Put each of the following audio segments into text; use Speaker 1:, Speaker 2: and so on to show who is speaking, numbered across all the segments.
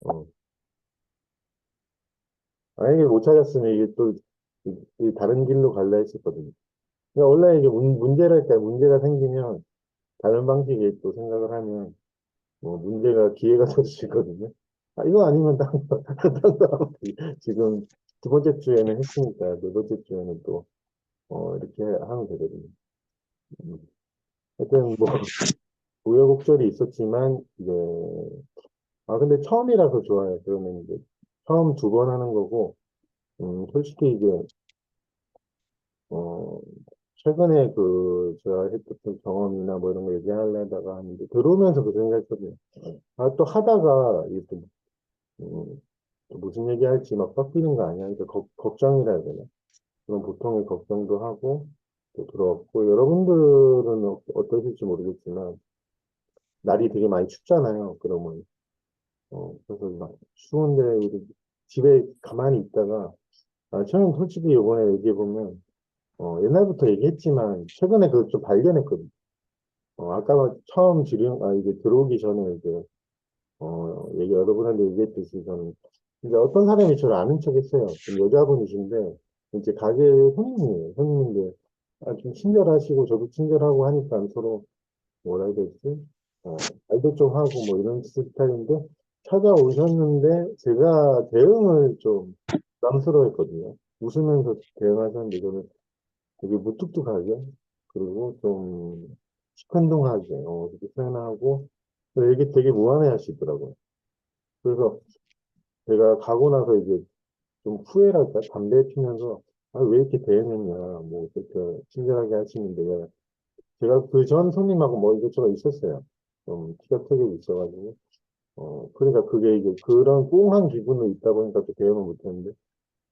Speaker 1: 어. 만약에 못 찾았으면 이게 또 이 다른 길로 갈라 했었거든요. 그러니까 원래 이게 문제랄까 문제가 생기면 다른 방식의 또 생각을 하면 뭐 문제가 기회가 될 수 있거든요. 아, 이거 아니면 딴거 하고 지금 두 번째 주에는 했으니까 네 번째 주에는 또 이렇게 하면 되거든요. 음. 하여튼 뭐 우여곡절이 있었지만 이제 근데 처음이라서 좋아요. 그러면 이제 처음 두 번 하는 거고 솔직히 이제 어 최근에 그 제가 했던 경험이나 뭐 이런 거 얘기하려다가 하는데 들어오면서 그 생각했거든요. 아, 또 하다가 이게 또 무슨 얘기할지 막 섞이는 거 아니야? 그러니까 걱정이라 해야 되나? 그런 보통의 걱정도 하고 또 들어왔고 여러분들은 어떠실지 모르겠지만 날이 되게 많이 춥잖아요. 그러면 그래서 막 추운데 우리 집에 가만히 있다가 저는 솔직히 이번에 얘기해 보면 옛날부터 얘기했지만 최근에 그걸 좀 발견했거든요. 아까 처음 이게 들어오기 전에 이제 얘기 여러분한테 얘기했듯이 저는 이제 어떤 사람이 저를 아는 척 했어요. 좀 여자분이신데 이제 가게 손님이에요. 손님인데 좀 친절하시고 저도 친절하고 하니까 서로 뭐라 해야 되지? 말도 좀 하고 뭐 이런 스타일인데 찾아오셨는데 제가 대응을 좀 부담스러워했거든요. 웃으면서 대응하셨는데 저는 되게 무뚝뚝하게 그리고 좀 시큰둥하게 그렇게 표현하고 이게 되게 무안해 하시더라고요. 그래서 제가 가고 나서 이제 좀 후회랄까? 담배 피면서 왜 이렇게 대응했냐 뭐 그렇게 친절하게 하시는데 제가 그 전 손님하고 뭐 이것저것 있었어요. 좀 티가 되게 있어가지고. 그러니까 그게 이제 그런 꽁한 기분이 있다 보니까 또 대응을 못했는데,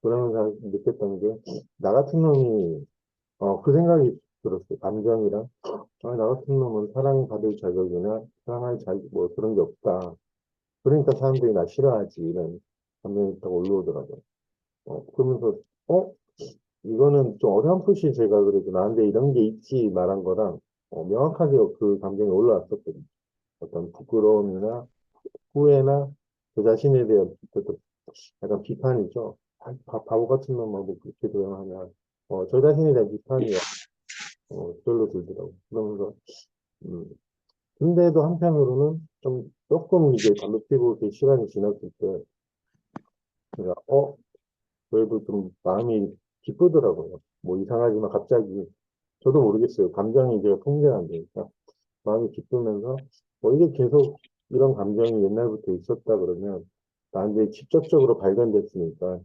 Speaker 1: 그러면서 느꼈던 게, 나 같은 놈이, 그 생각이 들었어요. 감정이랑, 나 같은 놈은 사랑받을 자격이나, 사랑할 자격, 뭐 그런 게 없다. 그러니까 사람들이 나 싫어하지. 이런 감정이 딱 올라오더라고요. 그러면서, 어? 이거는 좀 어렴풋이 제가 그래도 나한테 이런 게 있지 말한 거랑, 명확하게 그 감정이 올라왔었거든요. 어떤 부끄러움이나 후회나 그 자신에 대한 또 약간 비판이죠. 바보 같은 놈만 뭐 그렇게 대응하냐. 저 자신에 대한 비판이 절로 들더라고요. 그러면서, 음, 근데도 한편으로는 좀 조금 이제 담배 피고 이렇게 시간이 지났을 때, 제가, 그래도 좀 마음이 기쁘더라고요. 뭐 이상하지만 갑자기, 저도 모르겠어요. 감정이 제가 통제가 안 되니까. 마음이 기쁘면서, 이게 계속 이런 감정이 옛날부터 있었다 그러면, 나한테 직접적으로 발견됐으니까,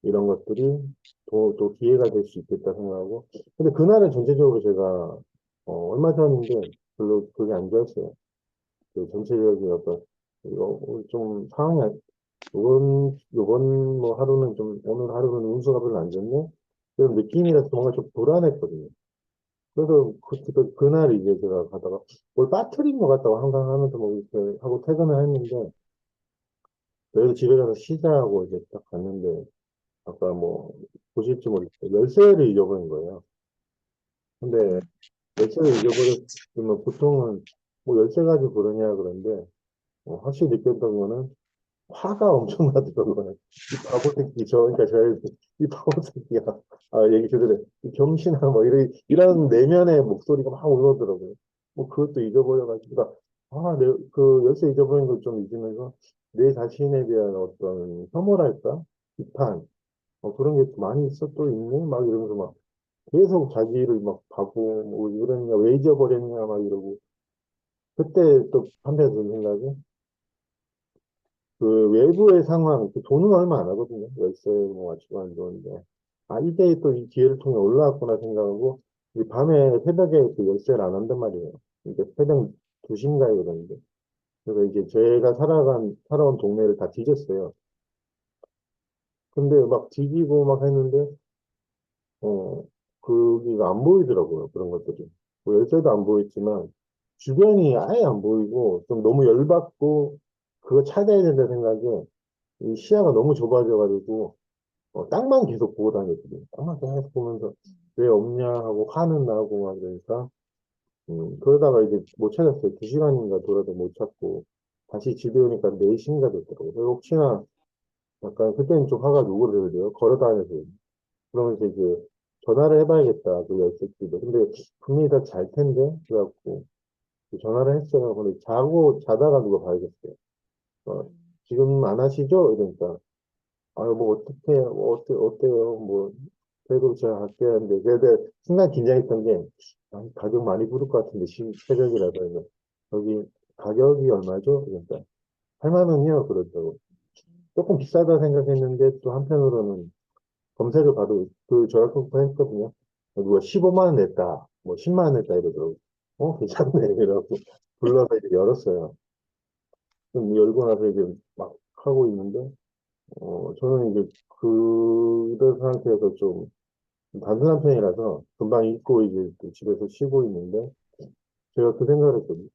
Speaker 1: 이런 것들이 또 기회가 될 수 있겠다 생각하고. 근데 그날은 전체적으로 제가, 얼마 전인데, 별로 그게 안 좋았어요. 그 전체적인 어떤, 좀 상황이, 요번 뭐 하루는 좀, 오늘 하루는 운수가 별로 안 좋네? 그런 느낌이라서 뭔가 좀 불안했거든요. 그래서 그날 이제 제가 가다가 뭘 빠뜨린 것 같다고 항상 하면서 뭐 이렇게 하고 퇴근을 했는데, 그래도 집에 가서 쉬자고 이제 딱 갔는데, 아까 뭐 보실지 모르겠어요. 열쇠를 잊어버린 거예요. 근데 열쇠를 잊어버렸으면 보통은 뭐 열쇠 가지고 그러냐 그런데 확실히 느꼈던 거는 화가 엄청 나더라고요. 이 바보 새끼 그러니까 이 바보 새끼야. 얘기 그대로 이 병신아 뭐 이런 내면의 목소리가 막 올라오더라고요. 뭐 그것도 잊어버려가지고 그러니까 그 열쇠 잊어버린 걸 좀 잊으면서 내 자신에 대한 어떤 혐오랄까 비판 그런 게 많이 있어 또 있네 막 이러면서 막 계속 자기를 막 바보 뭐 이러냐 왜 잊어버렸냐 막 이러고 그때 또 한편에서 든 생각이 그 외부의 상황 그 돈은 얼마 안 하거든요 월세 뭐 맞추고 하는 돈인데 이게 또 이 기회를 통해 올라왔구나 생각하고 이 밤에 새벽에 그 열쇠를 안 한단 말이에요 이게 새벽 2시인가요 그러는데 그래서 이제 제가 살아온 동네를 다 뒤졌어요 근데 막 뒤지고 막 했는데 어, 거기가 안 보이더라고요, 그런 것들이. 뭐 열쇠도 안 보였지만, 주변이 아예 안 보이고, 좀 너무 열받고, 그거 찾아야 된다 생각에, 이 시야가 너무 좁아져가지고, 땅만 계속 보고 다녔거든요. 땅만 계속 보면서, 왜 없냐 하고, 화는 나고 막 그러니까, 그러다가 이제 못 찾았어요. 2시간인가 돌아도 못 찾고, 다시 집에 오니까 4시인가 됐더라고요. 그래서 혹시나 약간 그때는 좀 화가 누구를 그래요? 걸어 다녀서. 그러면서 이제 전화를 해봐야겠다. 그 열쇠끼도. 근데 분명히 다 잘 텐데? 그래갖고 전화를 했어요. 근데 자다가 누가 봐야겠어요. 어, 지금 안 하시죠? 이러니까. 아유, 뭐, 어떡해, 뭐, 어때요? 뭐, 그래도 제가 할게요. 하는데, 그래도 순간 긴장했던 게, 아, 가격 많이 부를 것 같은데, 새벽이라서. 그래서 여기 가격이 얼마죠? 그러니까, 8만 원이요? 그랬다고. 조금 비싸다 생각했는데, 또 한편으로는 검색을 봐도 그 저렴한 거 했거든요. 누가 15만 원 냈다, 뭐 10만 원 냈다 이러더라고. 괜찮네. 이래갖고 불러서 이제 열었어요. 그럼 열고 나서 이제 막 하고 있는데, 저는 이제 그런 상태에서 좀 단순한 편이라서 금방 잊고 이제 또 집에서 쉬고 있는데, 제가 그 생각을 했거든요.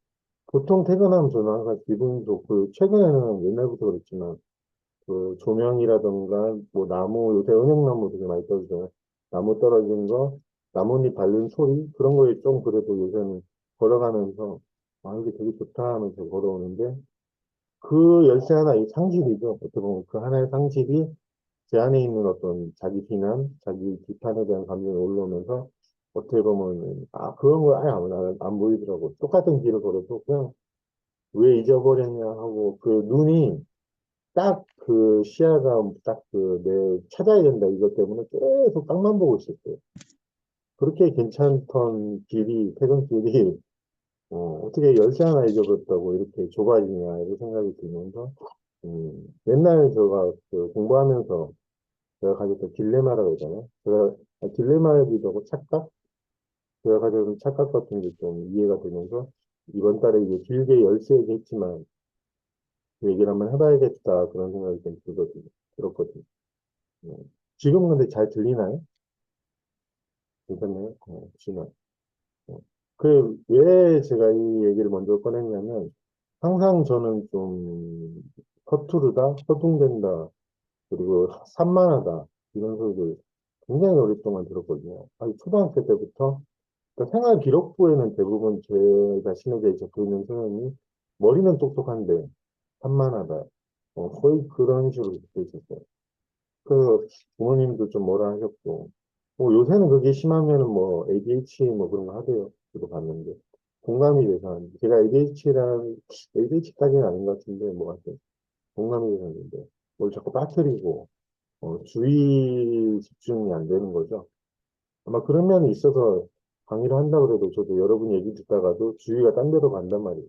Speaker 1: 보통 퇴근하면 저는 항상 기분 좋고, 최근에는 옛날부터 그랬지만, 그 조명이라던가 뭐 나무 요새 은행나무 되게 많이 떨어지잖아요. 나무 떨어진 거, 나뭇잎 밟는 소리 그런 거에 좀 그래도 요새는 걸어가면서 아 이게 되게 좋다 하면서 걸어오는데 그 열쇠 하나 이 상실이죠. 어떻게 보면 그 하나의 상실이 제 안에 있는 어떤 자기 비난, 자기 비판에 대한 감정이 올라오면서 어떻게 보면 아 그런 거 아예 안 보이더라고. 똑같은 길을 걸어도 그냥 왜 잊어버렸냐 하고 그 눈이 딱 그 시야가 딱 그 내 찾아야 된다 이것 때문에 계속 땅만 보고 있었어요. 그렇게 괜찮던 길이 퇴근길이 어떻게 열쇠 하나 잊어버렸다고 이렇게 좁아지냐 이런 생각이 들면서 맨날 제가 그 공부하면서 제가 가졌던 딜레마라고 하잖아요. 제가 딜레마이기도 하고 착각? 제가 가졌던 착각 같은 게 좀 이해가 되면서 이번 달에 이제 길게 열쇠 얘기했지만 그 얘기를 한번 해봐야겠다 그런 생각이 좀 들었거든요. 네. 지금 근데 잘 들리나요? 괜찮나요? 지금. 왜 제가 이 얘기를 먼저 꺼냈냐면, 항상 저는 좀 서투르다, 서둥된다, 그리고 산만하다, 이런 소리를 굉장히 오랫동안 들었거든요. 아니, 초등학교 때부터, 그러니까 생활 기록부에는 대부분 제 자신에 대해 적혀 있는 표현이 머리는 똑똑한데 산만하다, 거의 그런 식으로 적혀 있었어요. 그 부모님도 좀 뭐라 하셨고, 뭐 요새는 그게 심하면은 뭐 ADHD 뭐 그런 거 하대요. 저도 봤는데. 공감이 돼서 하는데. 제가 ADHD까지는 아닌 것 같은데, 뭐 하여튼 공감이 돼서 하는데, 뭘 자꾸 빠뜨리고, 주의 집중이 안 되는 거죠. 아마 그런 면이 있어서 강의를 한다 그래도 저도 여러분 얘기 듣다가도 주의가 딴 데로 간단 말이에요.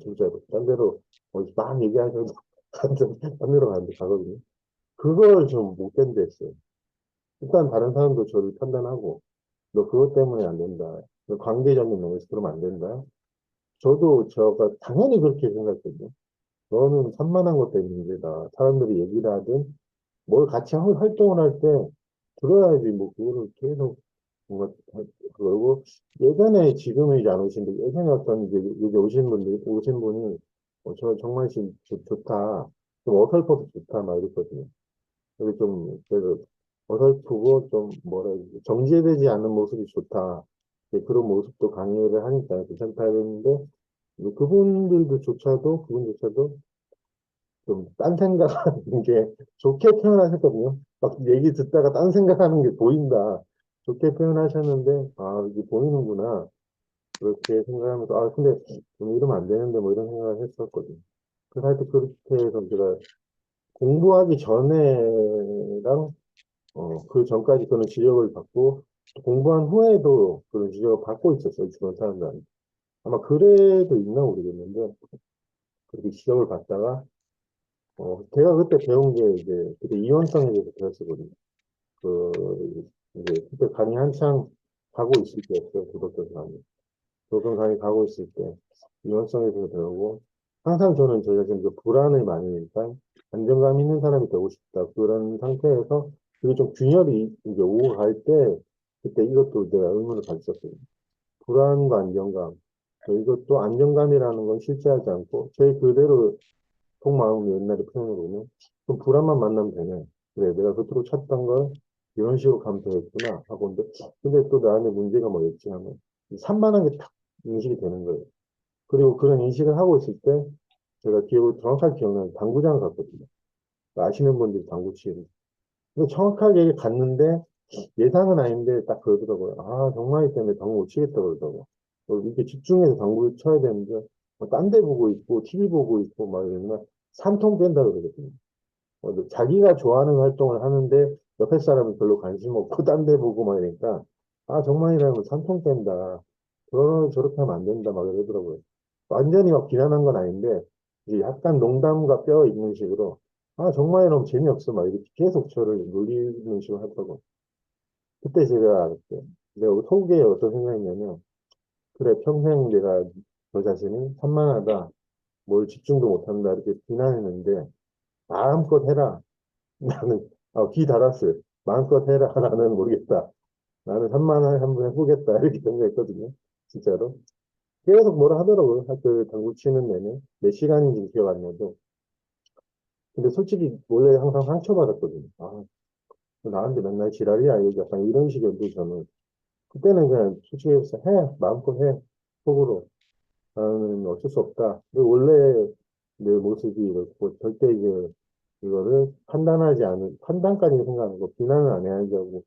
Speaker 1: 진짜로. 딴 데로, 막 얘기하셔도 딴 데로 가거든요. 그걸 좀 못 견뎠어요. 일단 다른 사람도 저를 판단하고, 너 그것 때문에 안 된다. 너 관계적인 면에서 그러면 안 된다. 저도 저가 당연히 그렇게 생각했거든요. 너는 산만한 것 때문에 문제다. 사람들이 얘기를 하든 뭘 같이 활동을 할 때 들어야지 뭐 그거를 계속 뭔가 그러고 예전에 지금은 이제 안 오시는데 예전에 어떤 이제 오신 분이 저 정말 좋다. 좀 어설퍼서 좋다 막 이랬거든요. 그게 좀, 그래서 어설프고 좀 뭐라 해야 되지, 정제되지 않는 모습이 좋다. 이제 그런 모습도 강의를 하니까 괜찮다 했는데, 그분조차도 좀 딴 생각하는 게 좋게 표현하셨거든요. 막 얘기 듣다가 딴 생각하는 게 보인다. 좋게 표현하셨는데, 아, 이게 보이는구나. 그렇게 생각하면서, 아, 근데 좀 이러면 안 되는데, 뭐 이런 생각을 했었거든요. 그래서 하여튼 그렇게 해서 제가 공부하기 전에랑 그 전까지 그런 지적을 받고, 또 공부한 후에도 그런 지적을 받고 있었어요, 주변 사람들한테. 아마 그래도 있나 모르겠는데, 그렇게 지적을 받다가, 제가 그때 배운 게 이제, 그때 이원성에 대해서 배웠었거든요. 이제, 그때 강의 한창 가고 있을 때였어요, 도덕적 강의. 도덕적 강의 가고 있을 때, 이원성에 대해서 배우고, 항상 저는 제가 지금 그 불안을 많이 니까 안정감 있는 사람이 되고 싶다. 그런 상태에서 그게 좀 균열이 이제 오고 갈 때 그때 이것도 내가 의문을 가졌었어요. 불안과 안정감. 이것도 안정감이라는 건 실제하지 않고 제 그대로 속마음을 옛날에 표현해보면 좀 불안만 만나면 되네. 그래, 내가 그토록 찾던 걸 이런 식으로 가면 되겠구나 하고 근데 또 나한테 문제가 뭐였지 하면 산만한 게 딱 인식이 되는 거예요. 그리고 그런 인식을 하고 있을 때 제가 기억을 정확하게 기억나는 당구장 갔거든요. 아시는 분들이 당구 치는. 근데 정확하게 갔는데 예상은 아닌데 딱 그러더라고요. 아, 정말 때문에 당구 못 치겠다 그러더라고요. 이렇게 집중해서 당구를 쳐야 되는데, 딴 데 보고 있고, TV 보고 있고, 막 이러면 산통 깬다 그러거든요. 자기가 좋아하는 활동을 하는데 옆에 사람은 별로 관심 없고 딴 데 보고 막 이러니까, 아, 정말이라면 산통 깬다. 저렇게 하면 안 된다. 막 이러더라고요. 완전히 막 비난한 건 아닌데, 이제 약간 농담과 뼈 있는 식으로, 아, 정말이라면 재미없어. 막 이렇게 계속 저를 놀리는 식으로 하더라고요. 그때 제가 알았어요. 내가 속에 어떤 생각이냐면, 그래, 평생 내가 저 자신이 산만하다, 뭘 집중도 못한다, 이렇게 비난했는데, 마음껏 해라. 나는, 귀 닫았어요. 마음껏 해라. 나는 모르겠다. 나는 산만하게 한번 해보겠다. 이렇게 생각했거든요. 진짜로. 계속 뭐라 하더라고요. 학교 당구 치는 내내. 몇 시간인지 기억 안 나도. 근데 솔직히 원래 항상 상처받았거든요. 아, 나한테 맨날 지랄이야. 약간 이런 식이었는데 저는. 그때는 그냥 솔직히 해서 해. 마음껏 해. 속으로. 나는 어쩔 수 없다. 그리고 원래 내 모습이 이렇고 절대 이거를 판단하지 않은, 판단까지 생각하는 거, 비난을 안 해야지 하고,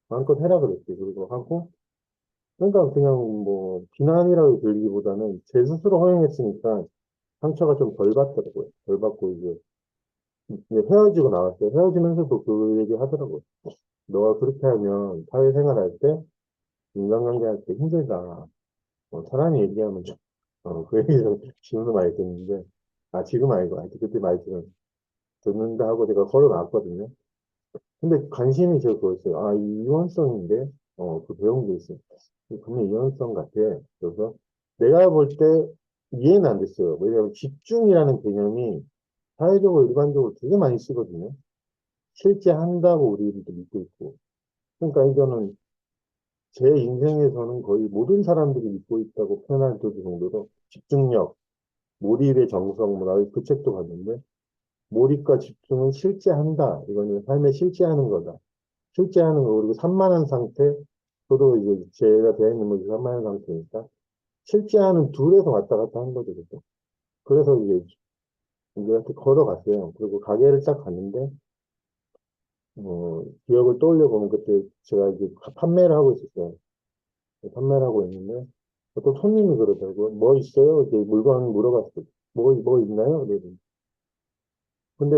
Speaker 1: 마음껏 해라 그랬지. 그리고 하고, 그러니까 그냥 뭐, 비난이라고 들기보다는 제 스스로 허용했으니까 상처가 좀 덜 받더라고요. 덜 받고 이제 헤어지고 나왔어요. 헤어지면서도 그 얘기 하더라고요. 너가 그렇게 하면 사회생활 할 때, 인간관계 할 때 힘들다. 사람이 얘기하면 좀, 그 얘기 좀 지금도 많이 듣는데, 아, 지금 아니고, 하여튼 그때 많이 듣는다 하고 제가 걸어놨거든요. 근데 관심이 제가 그거였어요. 아, 이 유연성인데, 그 배운 게 있어요. 분명 유연성 같아. 그래서 내가 볼 때 이해는 안 됐어요. 왜냐하면 집중이라는 개념이 사회적으로 일반적으로 되게 많이 쓰거든요. 실제 한다고 우리들도 믿고 있고. 그러니까 이거는 제 인생에서는 거의 모든 사람들이 믿고 있다고 표현할 정도로 집중력, 몰입의 정성, 뭐, 나그 책도 봤는데, 몰입과 집중은 실제 한다. 이거는 삶에 실제하는 거다. 실제하는 거, 그리고 산만한 상태, 저도 이제 제가 되어 있는 것이 산만한 상태니까, 실제하는 둘에서 왔다 갔다 한 거죠, 그죠. 그래서 이제 이렇게 걸어갔어요. 그리고 가게를 딱 갔는데, 기억을 떠올려 보면 그때 제가 이제 판매를 하고 있었어요. 판매를 하고 있는데, 어떤 손님이 그러더라고요. 뭐 있어요? 이제 물건 물어봤어요. 뭐 있나요? 그래서 근데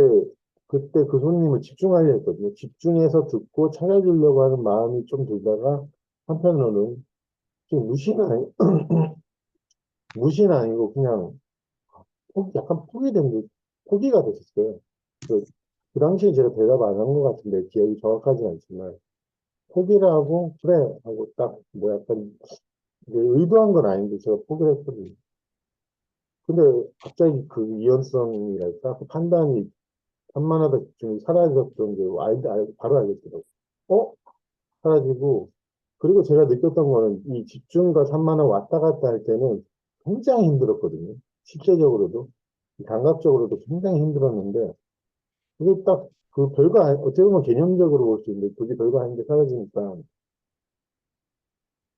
Speaker 1: 그때 그 손님을 집중하려 했거든요. 집중해서 듣고 찾아주려고 하는 마음이 좀 들다가 한편으로는 지금 무시는 아니고 그냥 약간 포기가 됐었어요. 그, 그 당시에 제가 대답 안 한 것 같은데 기억이 정확하진 않지만 포기를 하고 그래 하고 딱 뭐 약간 이게 의도한 건 아닌데 제가 포기를 했거든요. 근데 갑자기 그 유연성이랄까 그 판단이 산만하다 좀 사라졌던 게 바로 알겠더라고요. 어? 사라지고, 그리고 제가 느꼈던 거는 이 집중과 산만을 왔다 갔다 할 때는 굉장히 힘들었거든요. 실제적으로도, 감각적으로도 굉장히 힘들었는데, 이게 딱 그 어떻게 보면 개념적으로 볼 수 있는데, 그게 별거 아닌데 사라지니까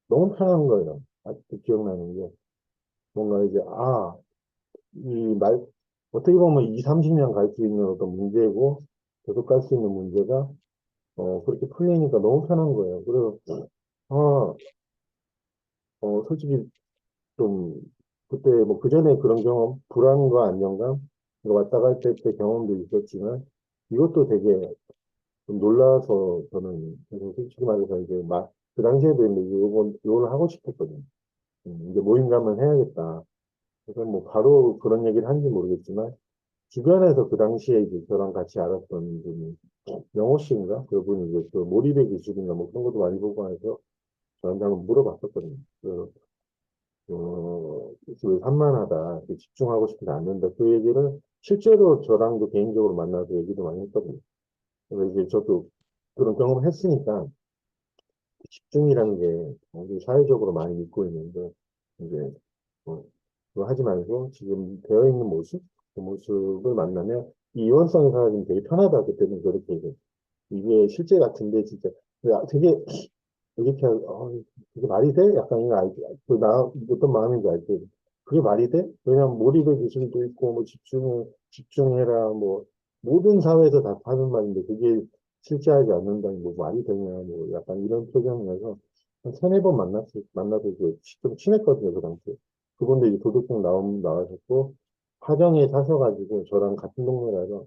Speaker 1: 너무 편한 거예요. 아직도 기억나는 게. 뭔가 이제, 이 어떻게 보면 2, 30년 갈 수 있는 어떤 문제고, 계속 갈 수 있는 문제가, 그렇게 풀리니까 너무 편한 거예요. 그래서, 아, 솔직히 좀 그때 뭐 그전에 그런 경험, 불안과 안정감, 이거 왔다 갈 때 경험도 있었지만 이것도 되게 좀 놀라서 저는 그래서 솔직히 말해서 이제 막 그 당시에도 이제 요걸 하고 싶었거든요. 이제 모임 가면 해야겠다. 그래서 뭐 바로 그런 얘기를 한지 모르겠지만 주변에서 그 당시에 이제 저랑 같이 알았던 분이 영호 씨인가? 그분이 이제 그 몰입의 기술인가 뭐 그런 것도 많이 보고 해서 저한테 한번 물어봤었거든요. 왜 산만하다, 이렇게 집중하고 싶지 않는다. 그 얘기를 실제로 저랑도 개인적으로 만나서 얘기도 많이 했거든요. 그래서 이제 저도 그런 경험을 했으니까 집중이라는 게 우리 사회적으로 많이 믿고 있는데, 이제, 그거 하지 말고 지금 되어 있는 모습, 그 모습을 만나면 이 유연성이 사라지면 되게 편하다. 그때는 그렇게 얘기해요. 이게 실제 같은데 진짜 되게 이렇게 이게 말이 돼? 약간 이거 어떤 마음인지 알지? 그게 말이 돼? 왜냐면 몰입의 기술도 있고, 뭐 집중해라, 뭐, 모든 사회에서 다 하는 말인데, 그게 실제하지 않는다니, 뭐, 말이 되냐, 뭐, 약간 이런 표정이어서, 한 세네 번 만나서 이제 좀 친했거든요, 그 당시에. 그분도 이제 도덕경 나와셨고, 화정에 사셔가지고, 저랑 같은 동네라서,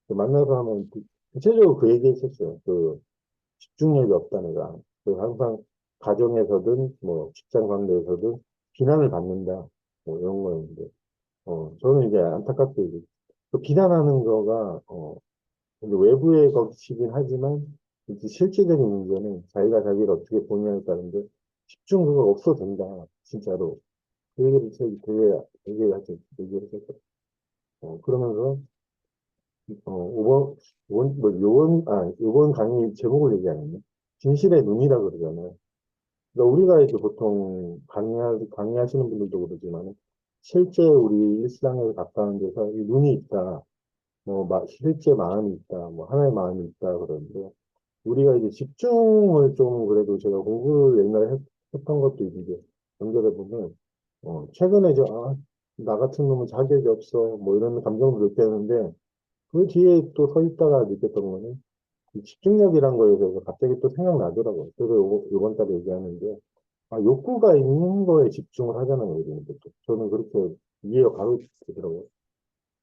Speaker 1: 만나서 하면, 구체적으로 그 얘기 했었어요. 그, 집중력이 없다, 내가. 그 항상 가정에서든, 뭐, 직장 관계에서든, 비난을 받는다. 뭐, 이런 거였는데, 저는 이제 안타깝게 이제 그 비난하는 거가, 이제 외부의 것이긴 하지만, 이제 실질적인 문제는 자기가 자기를 어떻게 보느냐에 따른데, 집중 그거 없어도 된다. 진짜로. 그 얘기를 되게 하여튼 얘기를 했었어. 그러면서, 요번 강의 제목을 얘기하는데, 진실의 눈이라 그러잖아요. 그러니까 우리가 이제 보통 강의하시는 분들도 그러지만, 실제 우리 일상에 가까운 데서 이 눈이 있다. 뭐, 실제 마음이 있다, 뭐, 하나의 마음이 있다, 그러는데, 우리가 이제 집중을 좀 그래도 제가 공부를 옛날에 던 것도 이제 연결해보면, 최근에 나 같은 놈은 자격이 없어, 뭐 이런 감정도 느꼈는데, 그 뒤에 또 서 있다가 느꼈던 거는, 이 집중력이란 거에 대해서 갑자기 또 생각나더라고요. 그래서 이번 달에 얘기하는데, 욕구가 있는 거에 집중을 하잖아요, 우리는 보통. 저는 그렇게 이해가 바로 되더라고요.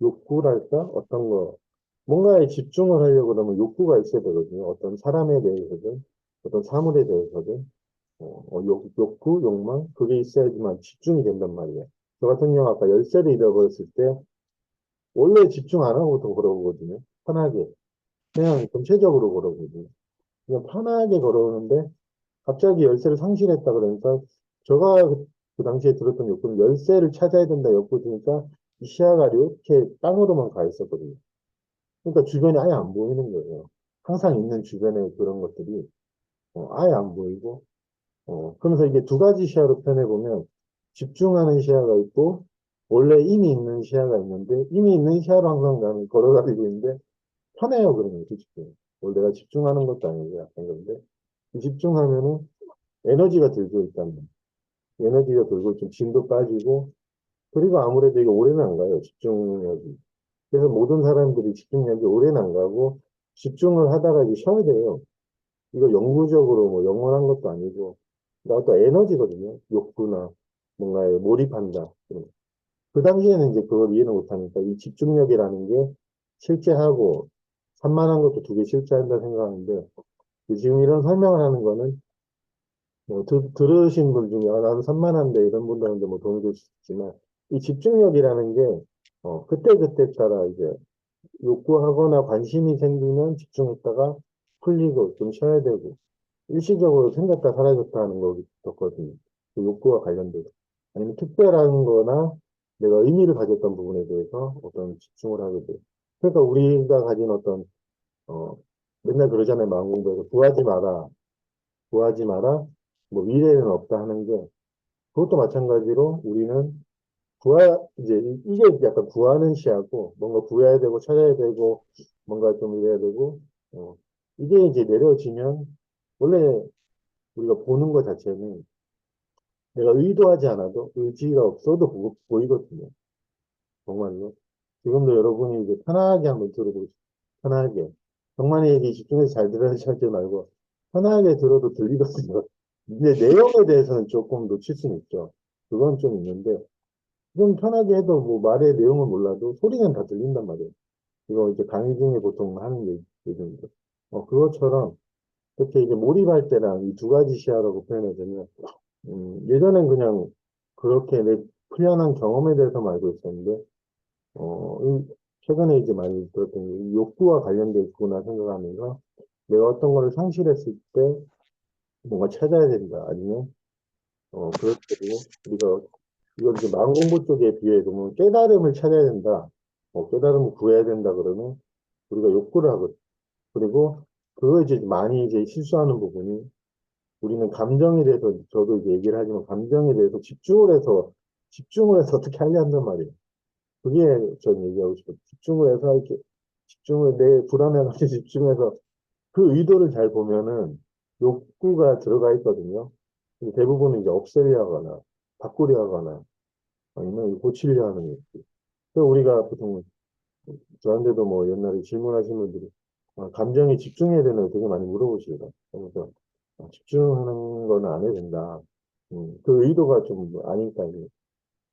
Speaker 1: 욕구랄까? 어떤 거, 뭔가에 집중을 하려고 그러면 욕구가 있어야 되거든요. 어떤 사람에 대해서든, 어떤 사물에 대해서든, 욕구, 욕망, 그게 있어야지만 집중이 된단 말이에요. 저 같은 경우 아까 열쇠를 잃어버렸을 때, 원래 집중 안 하고도 걸어오거든요. 편하게. 그냥 전체적으로 걸어오거든요. 그냥 편하게 걸어오는데, 갑자기 열쇠를 상실했다 그러니까, 제가 그 당시에 들었던 욕구는 열쇠를 찾아야 된다 욕구 드니까, 이 시야가 이렇게 땅으로만 가 있었거든요. 그러니까 주변이 아예 안 보이는 거예요. 항상 있는 주변에 그런 것들이 아예 안 보이고, 그러면서 이게 두 가지 시야로 편해보면 집중하는 시야가 있고, 원래 이미 있는 시야가 있는데, 이미 있는 시야로 항상 나는 걸어다니고 있는데, 편해요, 그러면 솔직히. 뭘 내가 집중하는 것도 아니고 약간 그런데, 집중하면은 에너지가 들고 있다면, 에너지가 들고 좀 진도 빠지고, 그리고 아무래도 이게 오래는 안 가요, 집중력이. 그래서 모든 사람들이 집중력이 오래는 안 가고, 집중을 하다가 이제 쉬어야 돼요. 이거 영구적으로 뭐 영원한 것도 아니고, 그러니까 어떤 에너지거든요. 욕구나 뭔가에 몰입한다. 그 당시에는 이제 그걸 이해를 못하니까 이 집중력이라는 게 실제하고 산만한 것도 두 개 실제한다 생각하는데, 지금 이런 설명을 하는 거는 뭐 들으신 분 중에 나는 산만한데 이런 분들한테 뭐 도움이 될 수 있지만, 이 집중력이라는 게 그때그때 따라 이제 욕구하거나 관심이 생기면 집중했다가 풀리고 좀 쉬어야 되고, 일시적으로 생겼다 사라졌다 하는 거거든요. 그 욕구와 관련돼서. 아니면 특별한 거나 내가 의미를 가졌던 부분에 대해서 어떤 집중을 하게 돼요. 그러니까 우리가 가진 어떤, 어, 맨날 그러잖아요. 마음 공부에서. 구하지 마라. 구하지 마라. 뭐 미래에는 없다 하는 게, 그것도 마찬가지로 우리는 이제 이게 약간 구하는 시야고, 뭔가 구해야 되고 찾아야 되고, 뭔가 좀 이래야 되고, 어, 이게 이제 내려지면, 원래 우리가 보는 것 자체는 내가 의도하지 않아도 의지가 없어도 보이거든요. 정말로. 지금도 여러분이 이제 편하게 한번 들어보세요. 편하게. 정만이 얘기 집중해서 잘 들으셔야 지 말고, 편하게 들어도 들리거든요. 근데 내용에 대해서는 조금 놓칠 수는 있죠. 그건 좀 있는데, 좀 편하게 해도 뭐 말의 내용을 몰라도 소리는 다 들린단 말이에요. 이거 이제 강의 중에 보통 하는 얘기인데. 그것처럼, 그렇게 이제 몰입할 때랑 이 두 가지 시야라고 표현하자면, 예전엔 그냥 그렇게 내 풀려난 경험에 대해서 알고 있었는데, 최근에 이제 많이 들었던 게 욕구와 관련돼 있구나 생각하면서, 내가 어떤 거를 상실했을 때 뭔가 찾아야 된다. 아니면, 그럴 때고, 우리가 이걸 이제 마음 공부 쪽에 비유해 보면 깨달음을 찾아야 된다. 깨달음을 구해야 된다 그러면 우리가 욕구를 하거든. 그리고 그거 이제 많이 이제 실수하는 부분이, 우리는 감정에 대해서, 저도 이제 얘기를 하지만 감정에 대해서 집중을 해서 어떻게 하려 한단 말이에요. 그게 전 얘기하고 싶어요. 집중을 해서 이렇게, 집중을 내 불안에 같이 집중해서 그 의도를 잘 보면은 욕구가 들어가 있거든요. 근데 대부분은 이제 없애려 하거나, 바꾸려 하거나, 아니면 고치려 하는 게. 그 우리가 보통 저한테도 뭐 옛날에 질문하신 분들이 감정에 집중해야 되는 거 되게 많이 물어보시더라고요. 그래서 집중하는 거는 안 해도 된다. 그 의도가 좀 아니까 이제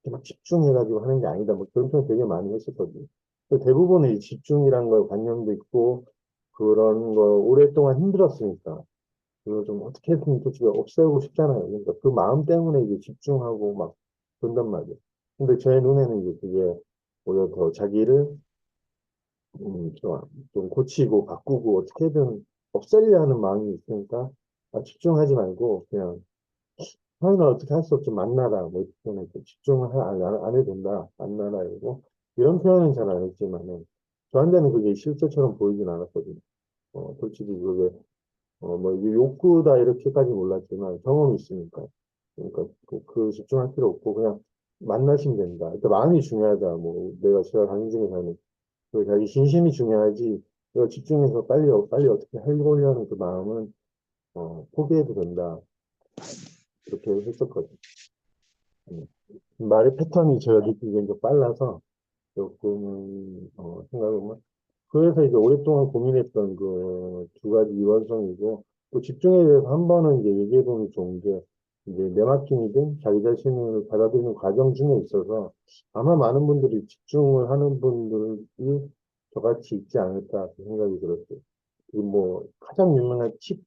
Speaker 1: 이렇게 막 집중해가지고 하는 게 아니다. 뭐 그런 표현 되게 많이 했었거든요. 근데 대부분은 이 집중이란 거 관념도 있고 그런 거 오랫동안 힘들었으니까 그걸 좀 어떻게든 솔직히 없애고 싶잖아요. 그러니까 그 마음 때문에 이제 집중하고 막 그런단 말이에요. 근데 제 눈에는 이제 그게 오히려 더 자기를 좀 고치고 바꾸고 어떻게든 없애려 하는 마음이 있으니까 집중하지 말고 그냥 너희는 어떻게 할 수 없지 만나라 뭐 이렇게 표현해서 집중을 안 해도 된다 만나라 이러고 이런 표현은 잘 안 했지만은 저한테는 그게 실제처럼 보이진 않았거든요. 솔직히 그게 뭐 이게 욕구다 이렇게까지 몰랐지만 경험이 있으니까 그러니까 그 집중할 필요 없고 그냥 만나시면 된다. 일단 마음이 중요하다. 뭐 내가 제가 강의 중에서는 그 자기 진심이 중요하지. 그 집중해서 빨리 어떻게 하려고 하는 그 마음은 포기해도 된다. 그렇게 했었거든요. 음. 말의 패턴이 제가 느끼기엔 좀 빨라서 조금 생각해보면 그래서 이제 오랫동안 고민했던 그 두 가지 이원성이고 또 집중에 대해서 한 번은 이제 얘기해보면 좋은 게 이제 내막힘이든 자기 자신을 받아들이는 과정 중에 있어서 아마 많은 분들이 집중을 하는 분들이 저같이 있지 않을까 그 생각이 들었어요. 그 뭐 가장 유명한 칩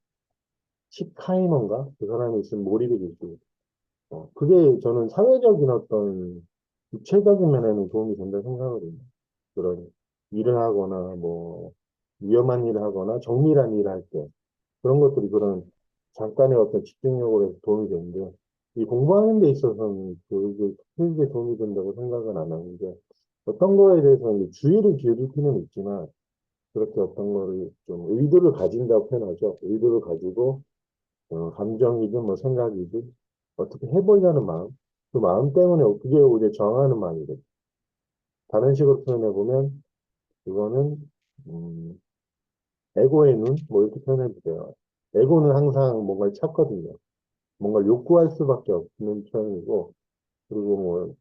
Speaker 1: 카이먼가 그 사람이 쓴 몰입의 기술. 그게 저는 사회적인 어떤 구체적인 면에는 도움이 된다 생각하거든요. 그런 일을 하거나 뭐 위험한 일을 하거나 정밀한 일을 할 때 그런 것들이 그런 잠깐의 어떤 집중력으로 해서 도움이 되는데 이 공부하는 데 있어서는 그게 크게 도움이 된다고 생각은 안 하는데 어떤 거에 대해서는 주의를 기울일 필요는 있지만 그렇게 어떤 거를 좀 의도를 가진다고 표현하죠. 의도를 가지고 감정이든 뭐 생각이든 어떻게 해보려는 마음 그 마음 때문에 그게 오히려 정하는 마음이거든요. 다른 식으로 표현해 보면 이거는 음, 에고의 눈? 뭐 이렇게 표현해 주세요. 에고는 항상 뭔가를 찾거든요. 뭔가를 욕구할 수밖에 없는 표현이고, 그리고 뭐,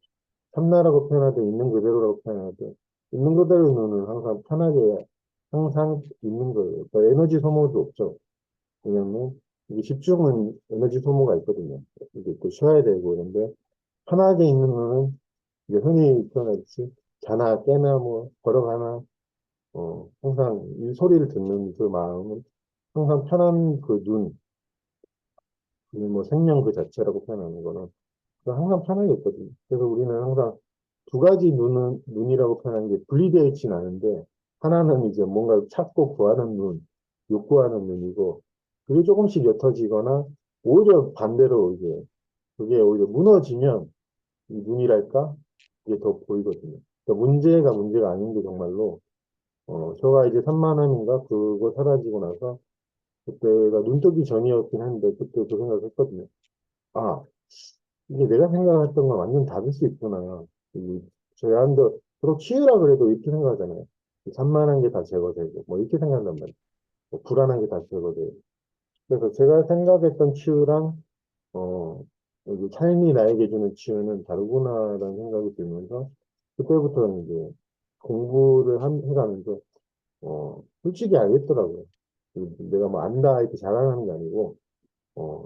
Speaker 1: 참나라고 표현하든 있는 그대로라고 표현하든, 있는 그대로의 눈은 항상 편하게, 항상 있는 거예요. 그러니까 에너지 소모도 없죠. 왜냐면, 이게 집중은 에너지 소모가 있거든요. 이게 또 쉬어야 되고, 그런데, 편하게 있는 눈은, 이제 흔히 표현하듯이, 자나 깨나 뭐, 걸어가나, 항상 이 소리를 듣는 그 마음은 항상 편한 그 눈, 그뭐 생명 그 자체라고 표현하는 거는 항상 편하게 있거든요. 그래서 우리는 항상 두 가지 눈이라고 표현하는 게 분리되어 있진 않은데, 하나는 이제 뭔가 찾고 구하는 눈, 욕구하는 눈이고, 그게 조금씩 옅어지거나, 오히려 반대로 이제, 그게 오히려 무너지면 이 눈이랄까? 이게 더 보이거든요. 그러니까 문제가 아닌 게 정말로, 저가 이제 3만 원인가 그거 사라지고 나서 그때가 눈 뜨기 전이었긴 한데 그때 그 생각을 했거든요. 아, 이게 내가 생각했던 건 완전 다를 수 있구나. 이, 저희 한도 서로 치유라 그래도 이렇게 생각하잖아요. 산만한 게 다 제거되고 뭐 이렇게 생각한단 말이에요. 뭐 불안한 게 다 제거되고. 그래서 제가 생각했던 치유랑 여기 삶이 나에게 주는 치유는 다르구나라는 생각이 들면서 그때부터 이제 해가면서 솔직히 알겠더라고요. 내가 뭐 안다 이렇게 자랑하는 게 아니고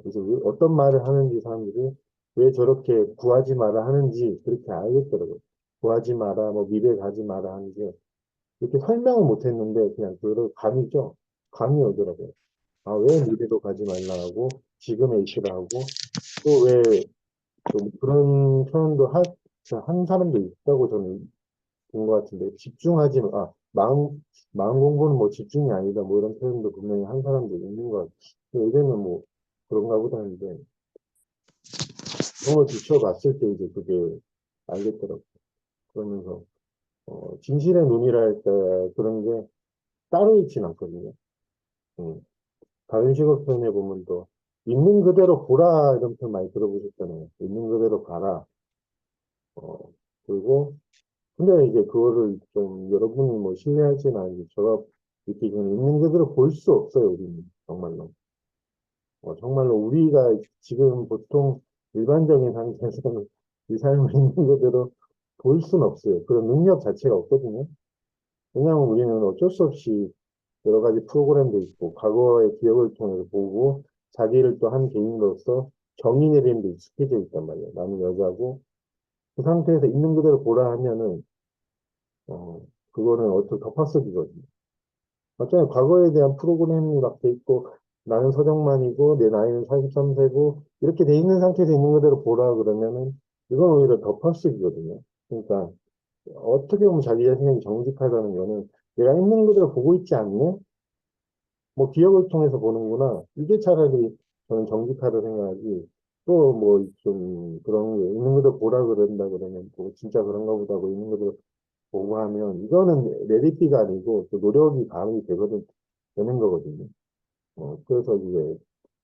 Speaker 1: 그래서 어떤 말을 하는지 사람들이 왜 저렇게 구하지 마라 하는지 그렇게 알겠더라고요. 구하지 마라, 뭐 미래 가지 마라 하는지 이렇게 설명을 못 했는데 그냥 그 감이죠. 감이 오더라고요. 아, 왜 미래로 가지 말라 하고 지금에 있으라 하고 또 왜 좀 그런 표현도 한 사람도 있다고 저는 본 것 같은데 집중하지 마. 마음 공부는 뭐 집중이 아니다. 뭐 이런 표현도 분명히 한 사람도 있는 것 같아요. 예전에는 뭐 그런가 보다 하는데 그런 걸 비춰봤을 때 이제 그게 알겠더라고요. 그러면서 진실의 눈이라 할 때 그런 게 따로 있진 않거든요. 음. 다른 식으로 표현해 보면 또 있는 그대로 보라 이런 표현 많이 들어보셨잖아요. 있는 그대로 봐라. 어, 그리고 근데 이제 그거를 좀 여러분이 뭐 신뢰하지는 않는데 제가 느끼기에는 있는 그대로 볼 수 없어요, 우리는. 정말로. 정말로 우리가 지금 보통 일반적인 상태에서는 이 삶을 있는 그대로 볼 수는 없어요. 그런 능력 자체가 없거든요. 왜냐하면 우리는 어쩔 수 없이 여러 가지 프로그램도 있고, 과거의 기억을 통해서 보고, 자기를 또 한 개인으로서 정의 내리는 데 익숙해져 있단 말이에요. 나는 여자고, 그 상태에서 있는 그대로 보라 하면은, 그거는 어떻게 덮어쓰기거든요. 맞잖아요. 과거에 대한 프로그램이 막 돼 있고, 나는 서정만이고, 내 나이는 43세고, 이렇게 돼 있는 상태에서 있는 그대로 보라 그러면은, 이건 오히려 덮어쓰기거든요. 그러니까, 어떻게 보면 자기 자신이 정직하다는 거는, 내가 있는 그대로 보고 있지 않네? 뭐 기억을 통해서 보는구나. 이게 차라리 저는 정직하다 생각하지. 또 뭐 좀 그런 게 있는 그대로 보라 그런다 그러면 뭐 진짜 그런가 보다 고 있는 그대로 보고 하면 이거는 레디피가 아니고 또 노력이 가하이 되는 거거든요. 그래서 이제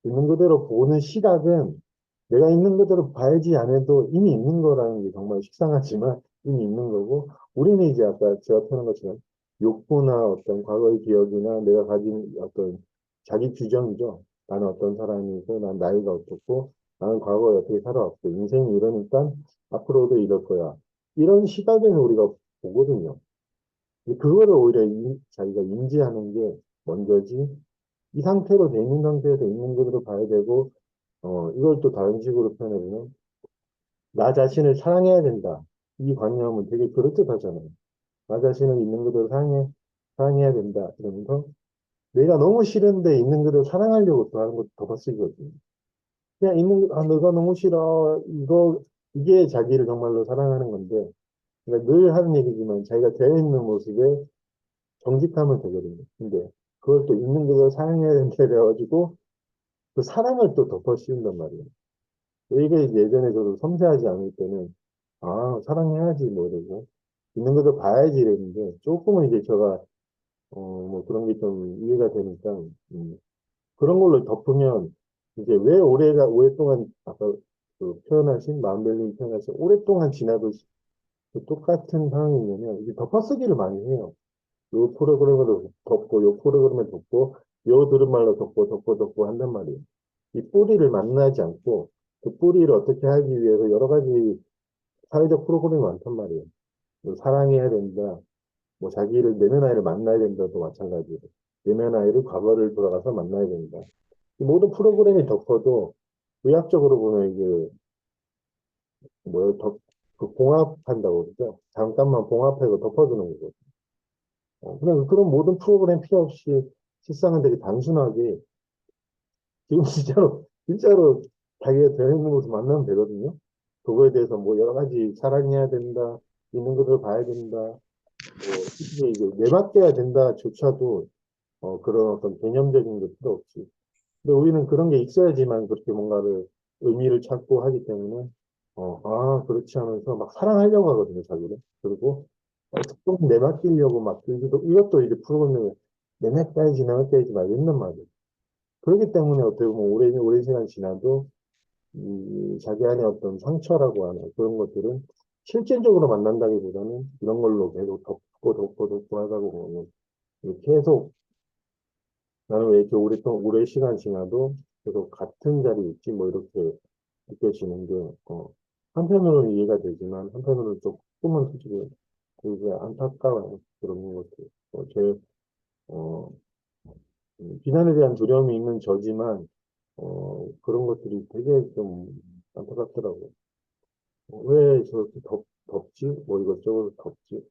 Speaker 1: 있는 그대로 보는 시각은 내가 있는 그대로 봐야지 안 해도 이미 있는 거라는 게 정말 식상하지만 이미 있는 거고 우리는 이제 아까 제가 표현한 것처럼 욕구나 어떤 과거의 기억이나 내가 가진 어떤 자기 규정이죠. 나는 어떤 사람이고 난 나이가 어떻고 나는 과거에 어떻게 살아왔고 인생이 이러니까 앞으로도 이럴 거야. 이런 시각에는 우리가 보거든요. 근데 그거를 오히려 자기가 인지하는 게 먼저지 이 상태로 돼 있는 상태에서 있는 그대로 봐야 되고 이걸 또 다른 식으로 표현해보면, 나 자신을 사랑해야 된다. 이 관념은 되게 그럴듯하잖아요. 나 자신을 있는 그대로 사랑해야 된다. 이러면서, 내가 너무 싫은데 있는 그대로 사랑하려고 또 하는 것도 덮어쓰기거든요. 그냥 내가 너무 싫어. 이게 자기를 정말로 사랑하는 건데, 그러니까 늘 하는 얘기지만 자기가 되어 있는 모습에 정직하면 되거든요. 근데 그걸 또 있는 그대로 사랑해야 된다. 그래가지고, 그 사랑을 또 덮어씌운단 말이에요. 이게 예전에 저도 섬세하지 않을 때는, 아, 사랑해야지, 뭐 이러고, 있는 것도 봐야지 이랬는데, 조금은 이제 제가, 뭐 그런 게 좀 이해가 되니까, 그런 걸로 덮으면, 이제 왜 오랫동안, 아까 그 표현하신, 마음벨님 표현하신, 오랫동안 지나도 그 똑같은 상황이 있냐면, 이게 덮어쓰기를 많이 해요. 요 프로그램으로 덮고, 요 프로그램을 덮고, 요 들은 말로 덮고 한단 말이에요. 이 뿌리를 만나지 않고, 그 뿌리를 어떻게 하기 위해서 여러 가지 사회적 프로그램이 많단 말이에요. 뭐 사랑해야 된다. 뭐 자기를 내면 아이를 만나야 된다도 마찬가지로. 내면 아이를 과거를 돌아가서 만나야 된다. 이 모든 프로그램이 덮어도 의학적으로 보면 이게 뭐예요? 그 봉합한다고 그러죠. 잠깐만 봉합해서 덮어주는 거죠. 그냥 그런 모든 프로그램 필요 없이 실상은 되게 단순하게 지금 진짜로 자기가 되어 있는 모습 만나면 되거든요. 그거에 대해서 뭐 여러 가지 사랑해야 된다. 있는 것을 봐야 된다. 이게 내맡겨야 된다조차도 그런 어떤 개념적인 게 필요 없지. 근데 우리는 그런 게 있어야지만 그렇게 뭔가를 의미를 찾고 하기 때문에 그렇지 하면서 막 사랑하려고 하거든요, 자기를. 그리고 조금 내맡기려고 막 이것도 이제 프로그램에 내맡겨야지 막 이런단 말이에요. 그렇기 때문에 어떻게 보면 오랜 시간 지나도 이 자기 안에 어떤 상처라고 하는 그런 것들은 실질적으로 만난다기보다는 이런 걸로 계속 덮고 하다 보면 계속 나는 왜 이렇게 오래 시간 지나도 계속 같은 자리에 있지 뭐 이렇게 느껴지는 게 한편으로는 이해가 되지만 한편으로는 조금은 솔직히 되게 안타까워요. 그런 것들. 어, 비난에 대한 두려움이 있는 저지만 그런 것들이 되게 좀 안타깝더라고요. 왜 저렇게 덥지? 뭐 이것저것 덥지?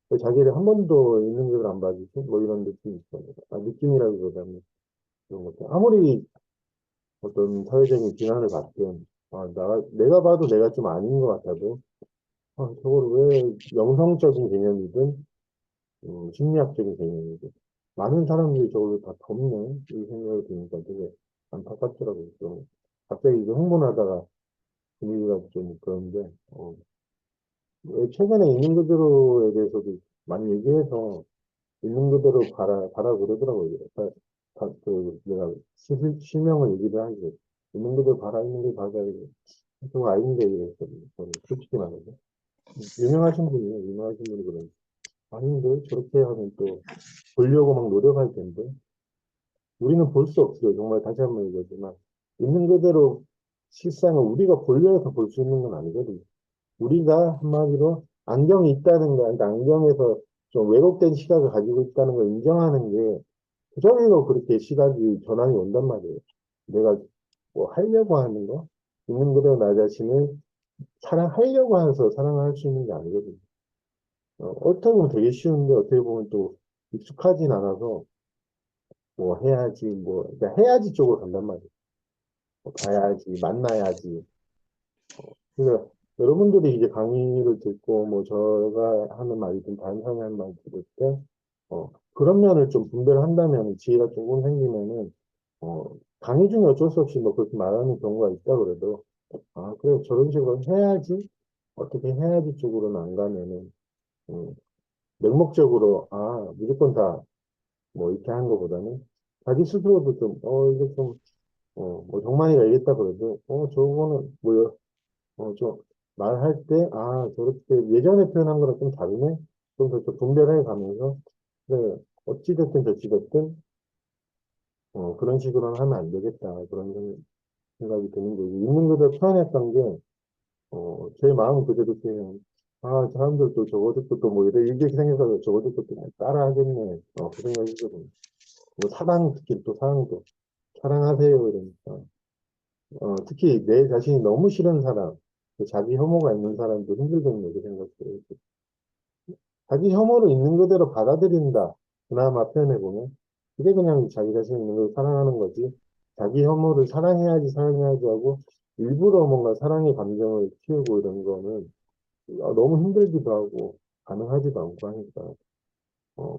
Speaker 1: 왜 자기를 한 번도 있는 걸 안 봐주지? 뭐 이런 느낌이 있어요. 느낌이라기보다는 그런 것들. 아무리 어떤 사회적인 비난을 받든, 내가 봐도 내가 좀 아닌 것 같아도, 저걸 왜 영성적인 개념이든, 심리학적인 개념이든, 많은 사람들이 저걸 다 덮네? 이 생각이 드니까 되게 안타깝더라고요. 좀 갑자기 이거 흥분하다가 분위기가 좀 그런데, 왜 최근에 있는 그대로에 대해서도 많이 얘기해서 있는 그대로 봐라 그러더라고요. 내가 실명을 얘기를 하는데 있는 그대로 봐라, 있는 그대로 봐라. 그거 아닌데 이랬거든요. 저는 솔직히 말해서. 유명하신 분이에요. 유명하신 분이 그런. 아닌데 저렇게 하면 또 보려고 막 노력할 텐데 우리는 볼 수 없어요. 정말 다시 한번 얘기하지만 있는 그대로 실상을 우리가 보려 해서 볼 수 있는 건 아니거든요. 우리가 한마디로 안경이 있다는 거, 그러니까 안경에서 좀 왜곡된 시각을 가지고 있다는 걸 인정하는 게, 그 정도로 그렇게 시각이 전환이 온단 말이에요. 내가 뭐 하려고 하는 거, 있는 그대로 나 자신을 사랑하려고 해서 사랑할 수 있는 게 아니거든요. 어떻게 보면 되게 쉬운데 어떻게 보면 또 익숙하진 않아서 뭐 해야지, 뭐, 그러니까 해야지 쪽으로 간단 말이에요. 뭐 가야지, 만나야지. 그러니까 여러분들이 이제 강의를 듣고 뭐 제가 하는 말이든 다른 사람이 하는 말 들을 때, 그런 면을 좀 분별을 한다면 지혜가 조금 생기면은, 강의 중에 어쩔 수 없이 뭐 그렇게 말하는 경우가 있다 그래도, 아, 그래, 저런 식으로 해야지, 어떻게 해야지 쪽으로는 안 가면은, 음, 맹목적으로, 아, 무조건 다 뭐 이렇게 하는 것보다는 자기 스스로도 좀, 이게 좀, 뭐 정만이가 얘기했다 그래도, 저거는 뭐 좀 말할 때, 아, 저렇게 예전에 표현한 거랑 좀 다르네? 좀 더 분별해 가면서, 그래, 어찌됐든 저찌됐든, 그런 식으로는 하면 안 되겠다. 그런 생각이 드는 거고, 있는 그대로 표현했던 게, 제 마음 그대로 그냥, 아, 사람들도 저거 듣고 또 뭐 이렇게 생겨서 저거 듣고 또 따라 하겠네. 그 생각이 들거든요. 뭐 사랑, 특히 또 사랑도, 사랑하세요. 이러니까. 특히 내 자신이 너무 싫은 사람, 그 자기 혐오가 있는 사람도 힘들겠네. 그 생각도. 자기 혐오를 있는 그대로 받아들인다. 그나마 표현해보면. 그게 그냥 자기 자신 있는 걸 사랑하는 거지. 자기 혐오를 사랑해야지, 사랑해야지 하고, 일부러 뭔가 사랑의 감정을 키우고 이런 거는 너무 힘들기도 하고, 가능하지도 않고 하니까.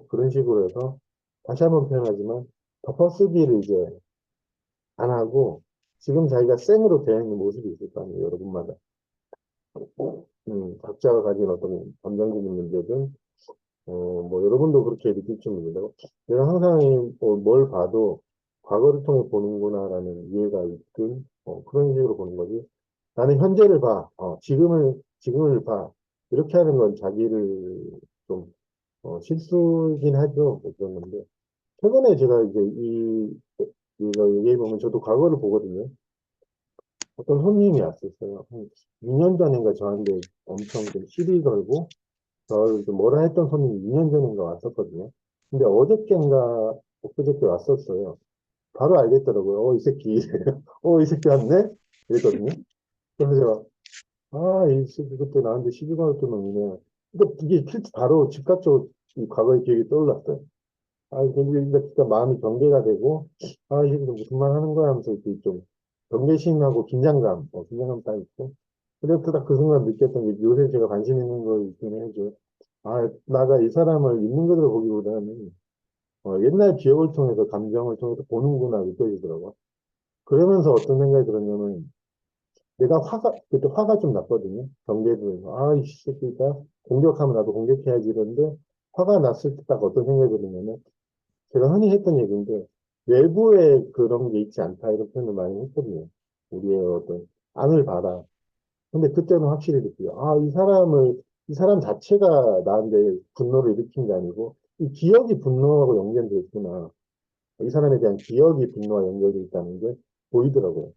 Speaker 1: 그런 식으로 해서, 다시 한번 표현하지만, 덮어쓰기를 이제 안 하고, 지금 자기가 생으로 되어 있는 모습이 있을 거 아니에요, 여러분마다. 각자가 가진 어떤 감정적인 문제든, 뭐, 여러분도 그렇게 느낄지 모르겠고, 내가 항상 뭘 봐도 과거를 통해 보는구나라는 이해가 있든, 그런 식으로 보는 거지. 나는 현재를 봐, 지금을 봐. 이렇게 하는 건 자기를 좀, 실수긴 하죠. 뭐 그런 건데. 최근에 제가 이제 이거 얘기해보면 저도 과거를 보거든요. 어떤 손님이 왔었어요. 한 2년 전인가 저한테 엄청 좀 시비 걸고, 저를 좀 뭐라 했던 손님이 2년 전인가 왔었거든요. 근데 어저께인가 엊그저께 왔었어요. 바로 알겠더라고요. 이 새끼. 이 새끼 왔네? 이랬거든요. 그래서 제가, 아, 이 새끼 그때 나한테 시비 걸었던 놈이네. 근데 이게 바로 즉각적으로 이 과거의 기억이 떠올랐어요. 아, 근데 진짜 마음이 경계가 되고, 아, 이게 무슨 말 하는 거야 하면서 이렇게 좀 경계심하고 긴장감 딱 있고. 그래서 딱 그 순간 느꼈던 게 요새 제가 관심 있는 거 있긴 해죠. 아, 나가 이 사람을 있는 그대로 보기보다는 옛날 기억을 통해서 감정을 통해서 보는구나 느껴지더라고. 그러면서 어떤 생각이 들었냐면 내가 그때 화가 좀 났거든요. 경계도 아, 이 새끼가 공격하면 나도 공격해야지 이런데 화가 났을 때 딱 어떤 생각이 들었냐면 제가 흔히 했던 얘기인데 외부에 그런 게 있지 않다 이런 표현을 많이 했거든요. 우리의 어떤 안을 봐라. 근데 그때는 확실히 느껴요. 이 사람 자체가 나한테 분노를 일으킨 게 아니고, 이 기억이 분노하고 연결돼 있구나. 이 사람에 대한 기억이 분노와 연결돼 있다는 게 보이더라고요.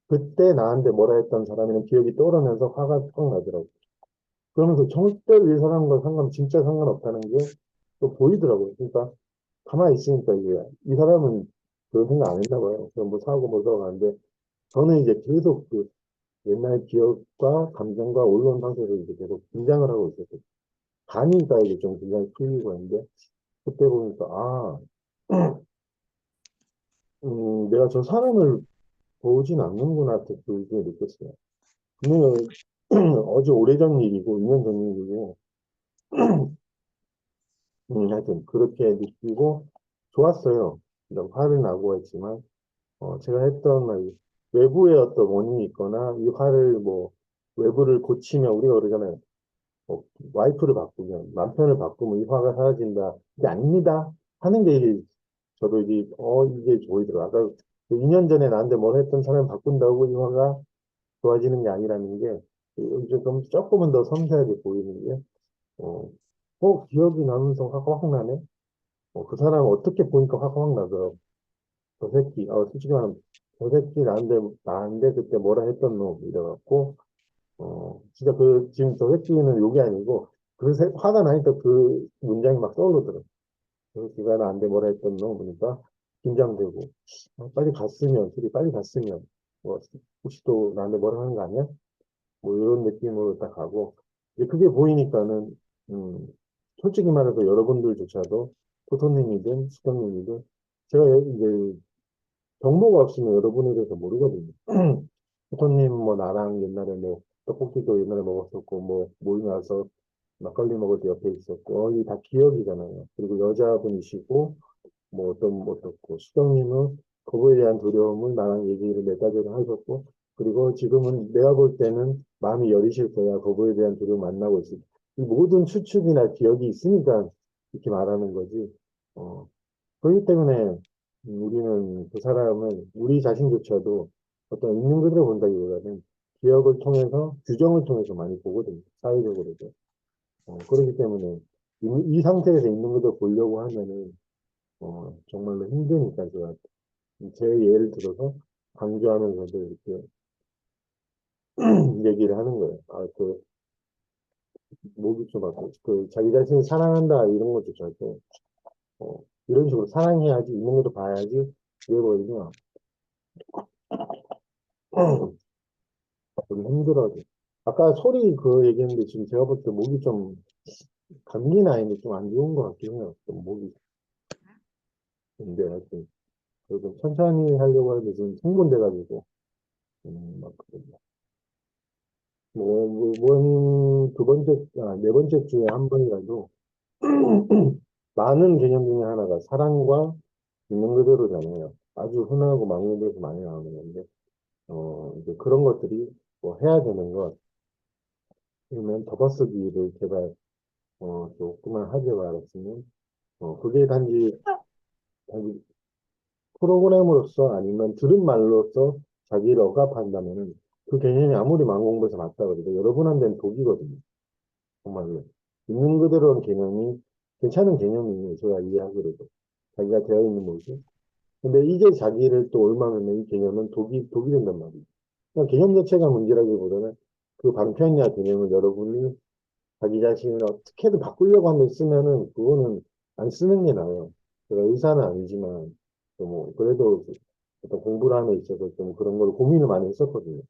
Speaker 1: 그때 나한테 뭐라 했던 사람이랑 기억이 떠오르면서 화가 확 나더라고요. 그러면서 절대로 이 사람과 진짜 상관없다는 게 또 보이더라고요. 그러니까 가만히 있으니까 이게, 이 사람은 그런 생각 안 했나 봐요. 그럼 뭐 사고 뭐 사고 하는데, 저는 이제 계속 그 옛날 기억과 감정과 올라온 상태에서 이제 계속 긴장을 하고 있었어요. 가니까 이게 좀 긴장이 풀리고 했는데, 그때 보니까, 내가 저 사람을 보진 않는구나, 그게 느꼈어요. 분명히 어제 오래전 일이고, 2년 전 일이고, 하여튼 그렇게 느끼고 좋았어요. 좀 화를 나고 했지만, 제가 했던 말, 외부에 어떤 원인이 있거나, 이 화를 뭐, 외부를 고치면 우리가 그러잖아요. 뭐, 와이프를 바꾸면, 남편을 바꾸면 이 화가 사라진다. 이게 아닙니다. 하는 게 이게, 저도 이게 보이더라고요. 아까 2년 전에 나한테 뭘 했던 사람 바꾼다고 이 화가 좋아지는 게 아니라는 게, 이제 좀 조금은 더 섬세하게 보이는 게, 어, 기억이 나면서 화가 확 나네? 그 사람 어떻게 보니까 화가 확 나더라고. 저 새끼, 솔직히 말하면, 저 새끼 나한테 그때 뭐라 했던 놈, 이래갖고, 진짜 지금 저 획기는 욕이 아니고, 화가 나니까 그 문장이 막 떠오르더라고요. 그래서 그가 나한테 뭐라 했던 너 보니까 긴장되고, 빨리 갔으면, 둘이 빨리 갔으면, 뭐, 혹시 또 나한테 뭐라 하는 거 아니야? 뭐 이런 느낌으로 딱 가고, 이제 그게 보이니까는, 음, 솔직히 말해서 여러분들조차도 포토님이든 수경님이든 제가 이제 정보가 없으면 여러분에 대해서 모르거든요. 포토님 뭐 나랑 옛날에 뭐 떡볶이도 옛날에 먹었었고 뭐 모임 나서 막걸리 먹을 때 옆에 있었고 이게 다 기억이잖아요. 그리고 여자분이시고 뭐 어떤 뭐 어떻고 수경님은 그거에 대한 두려움을 나랑 얘기를 몇 가지를 하셨고 그리고 지금은 내가 볼 때는 마음이 여리실 거야. 그거에 대한 두려움 만나고 있을 이 모든 추측이나 기억이 있으니까 이렇게 말하는 거지. 어, 그렇기 때문에 우리는 그 사람은 우리 자신조차도 어떤 있는 그대로 본다기보다는 기억을 통해서 규정을 통해서 많이 보거든요. 사회적으로도. 그렇기 때문에 이 상태에서 있는 그대로 보려고 하면은 정말로 힘드니까 제가 제 예를 들어서 강조하면서도 이렇게 얘기를 하는 거예요. 목이 좀 아프고 자기 자신을 사랑한다 이런 것조차도 이런 식으로 사랑해야지 있는 것도 봐야지 그래버리면 좀 힘들어져. 아까 소리 그 얘기했는데 지금 제가 볼 때 목이 좀 감기는 아닌데 좀 안 좋은 것 같긴 해요. 좀 목이. 근데 하여튼 그래도 천천히 하려고 하는데 지금 흥분돼가지고 막 그러죠. 두 번째, 네 번째 주에 한 번이라도 많은 개념 중에 하나가 사랑과 있는 그대로잖아요. 아주 흔하고 막론에서 많이 나오는 건데, 이제 그런 것들이 뭐 해야 되는 것, 아니면 덮어쓰기를 제가, 조금만 하려고 알았으면, 그게 단지 프로그램으로서 아니면 들은 말로서 자기를 억압한다면은 그 개념이 아무리 망공부에서 맞다 그래도 여러분한테는 독이거든요. 정말로. 있는 그대로는 개념이 괜찮은 개념이에요. 제가 이해하기로도. 자기가 되어 있는 모습. 근데 이게 자기를 또 옮아내면 이 개념은 독이 된단 말이에요. 그냥 개념 자체가 문제라기보다는 그 방편이나 개념을 여러분이 자기 자신을 어떻게든 바꾸려고 하면 쓰면은 그거는 안 쓰는 게 나아요. 제가 의사는 아니지만 또 뭐 그래도 어떤 공부를 함에 있어서 좀 그런 걸 고민을 많이 했었거든요.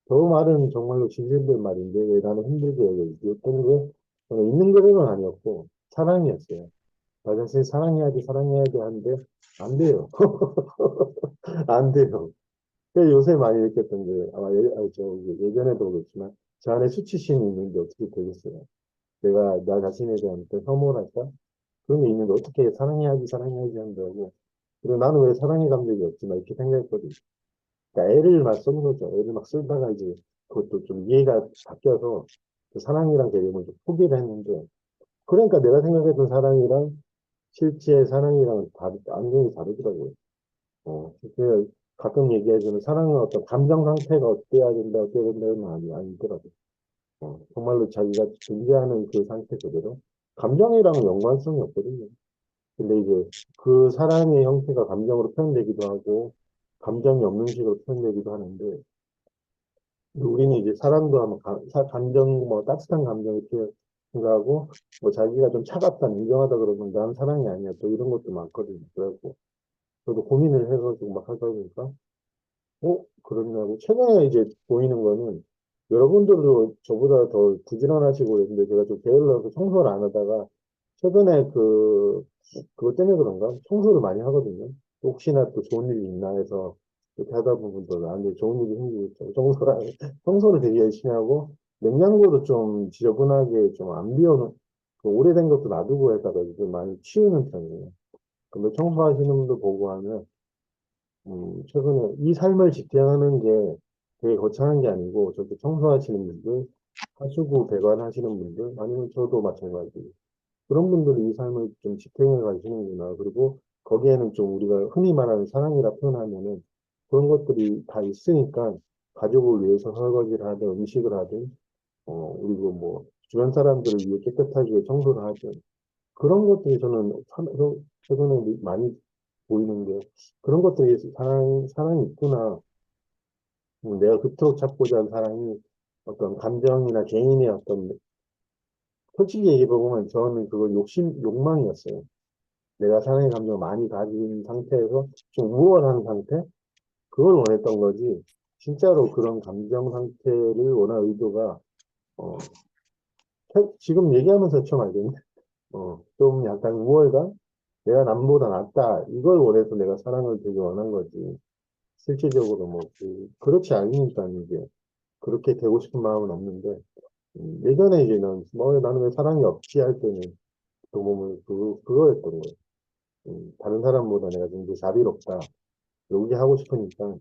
Speaker 1: 저 말은 정말로 진실된 말인데 왜 나는 힘들게 여겼던 게 저는 있는 그대로는 아니었고 사랑이었어요. 나 자신 사랑해야지 하는데 안 돼요. 안 돼요. 그래서 요새 많이 느꼈던 게 아마 예전에도 그렇지만 저 안에 수치심이 있는데 어떻게 되겠어요. 내가 나 자신에 대한 어떤 혐오랄까? 그런 게 있는데 어떻게 사랑해야지 한다고. 그리고 나는 왜 사랑의 감정이 없지만 이렇게 생각했거든. 그러니까 애를 막 쓰는 거죠. 애를 막 쓰다가 이제 그것도 좀 이해가 바뀌어서 그 사랑이란 개념을 좀 포기를 했는데 그러니까 내가 생각했던 사랑이랑 실제 사랑이랑 완전히 다르더라고요. 그래서 가끔 얘기해주는 사랑은 어떤 감정 상태가 어때야 된다는 말이 아니더라고요. 정말로 자기가 존재하는 그 상태 그대로. 감정이랑은 연관성이 없거든요. 근데 이제 그 사랑의 형태가 감정으로 표현되기도 하고, 감정이 없는 식으로 표현되기도 하는데, 우리는 이제 사랑도 하면 감정, 뭐 따뜻한 감정을 표현하고, 뭐 자기가 좀 차갑다, 냉정하다 그러면 난 사랑이 아니야. 또 이런 것도 많거든요. 그래갖고, 저도 고민을 해가지고 막 하다 보니까, 그렇냐고. 최근에 이제 보이는 거는 여러분들도 저보다 더 부지런하시고 그랬는데 제가 좀 게을러서 청소를 안 하다가 최근에 그것 때문에 그런가? 청소를 많이 하거든요. 혹시나 또 좋은 일이 있나 해서 이렇게 하다 보면 또 나한테 좋은 일이 생기겠죠. 청소를 되게 열심히 하고 냉장고도 좀 지저분하게 좀 안 비워놓은, 그 오래된 것도 놔두고 해다가 좀 많이 치우는 편이에요. 근데 청소하시는 분들 보고 하면 최근에 이 삶을 지탱하는 게 되게 거창한 게 아니고, 저렇게 청소하시는 분들, 하수구 배관하시는 분들, 아니면 저도 마찬가지. 그런 분들이 이 삶을 좀 지탱해 가시는구나. 그리고 거기에는 좀 우리가 흔히 말하는 사랑이라 표현하면은 그런 것들이 다 있으니까 가족을 위해서 설거지를 하든 음식을 하든, 그리고 뭐 주변 사람들을 위해 깨끗하게 청소를 하든 그런 것들이 저는 최근에 많이 보이는 게 그런 것들이 사랑이 있구나. 내가 그토록 찾고자 한 사랑이 어떤 감정이나 개인의 어떤, 솔직히 얘기해보면 저는 그걸 욕망이었어요. 내가 사랑의 감정을 많이 가진 상태에서 좀 우월한 상태? 그걸 원했던 거지. 진짜로 그런 감정 상태를 원할 의도가, 어, 지금 얘기하면서 처음 알겠네. 좀 약간 우월감? 내가 남보다 낫다. 이걸 원해서 내가 사랑을 되게 원한 거지. 실질적으로 뭐, 그렇지 않으니까 이게 그렇게 되고 싶은 마음은 없는데, 예전에 이제 나는 왜 사랑이 없지 할 때는 그 몸을, 그거였던 거예요. 다른 사람보다 내가 좀 더 자비롭다. 여기 하고 싶으니까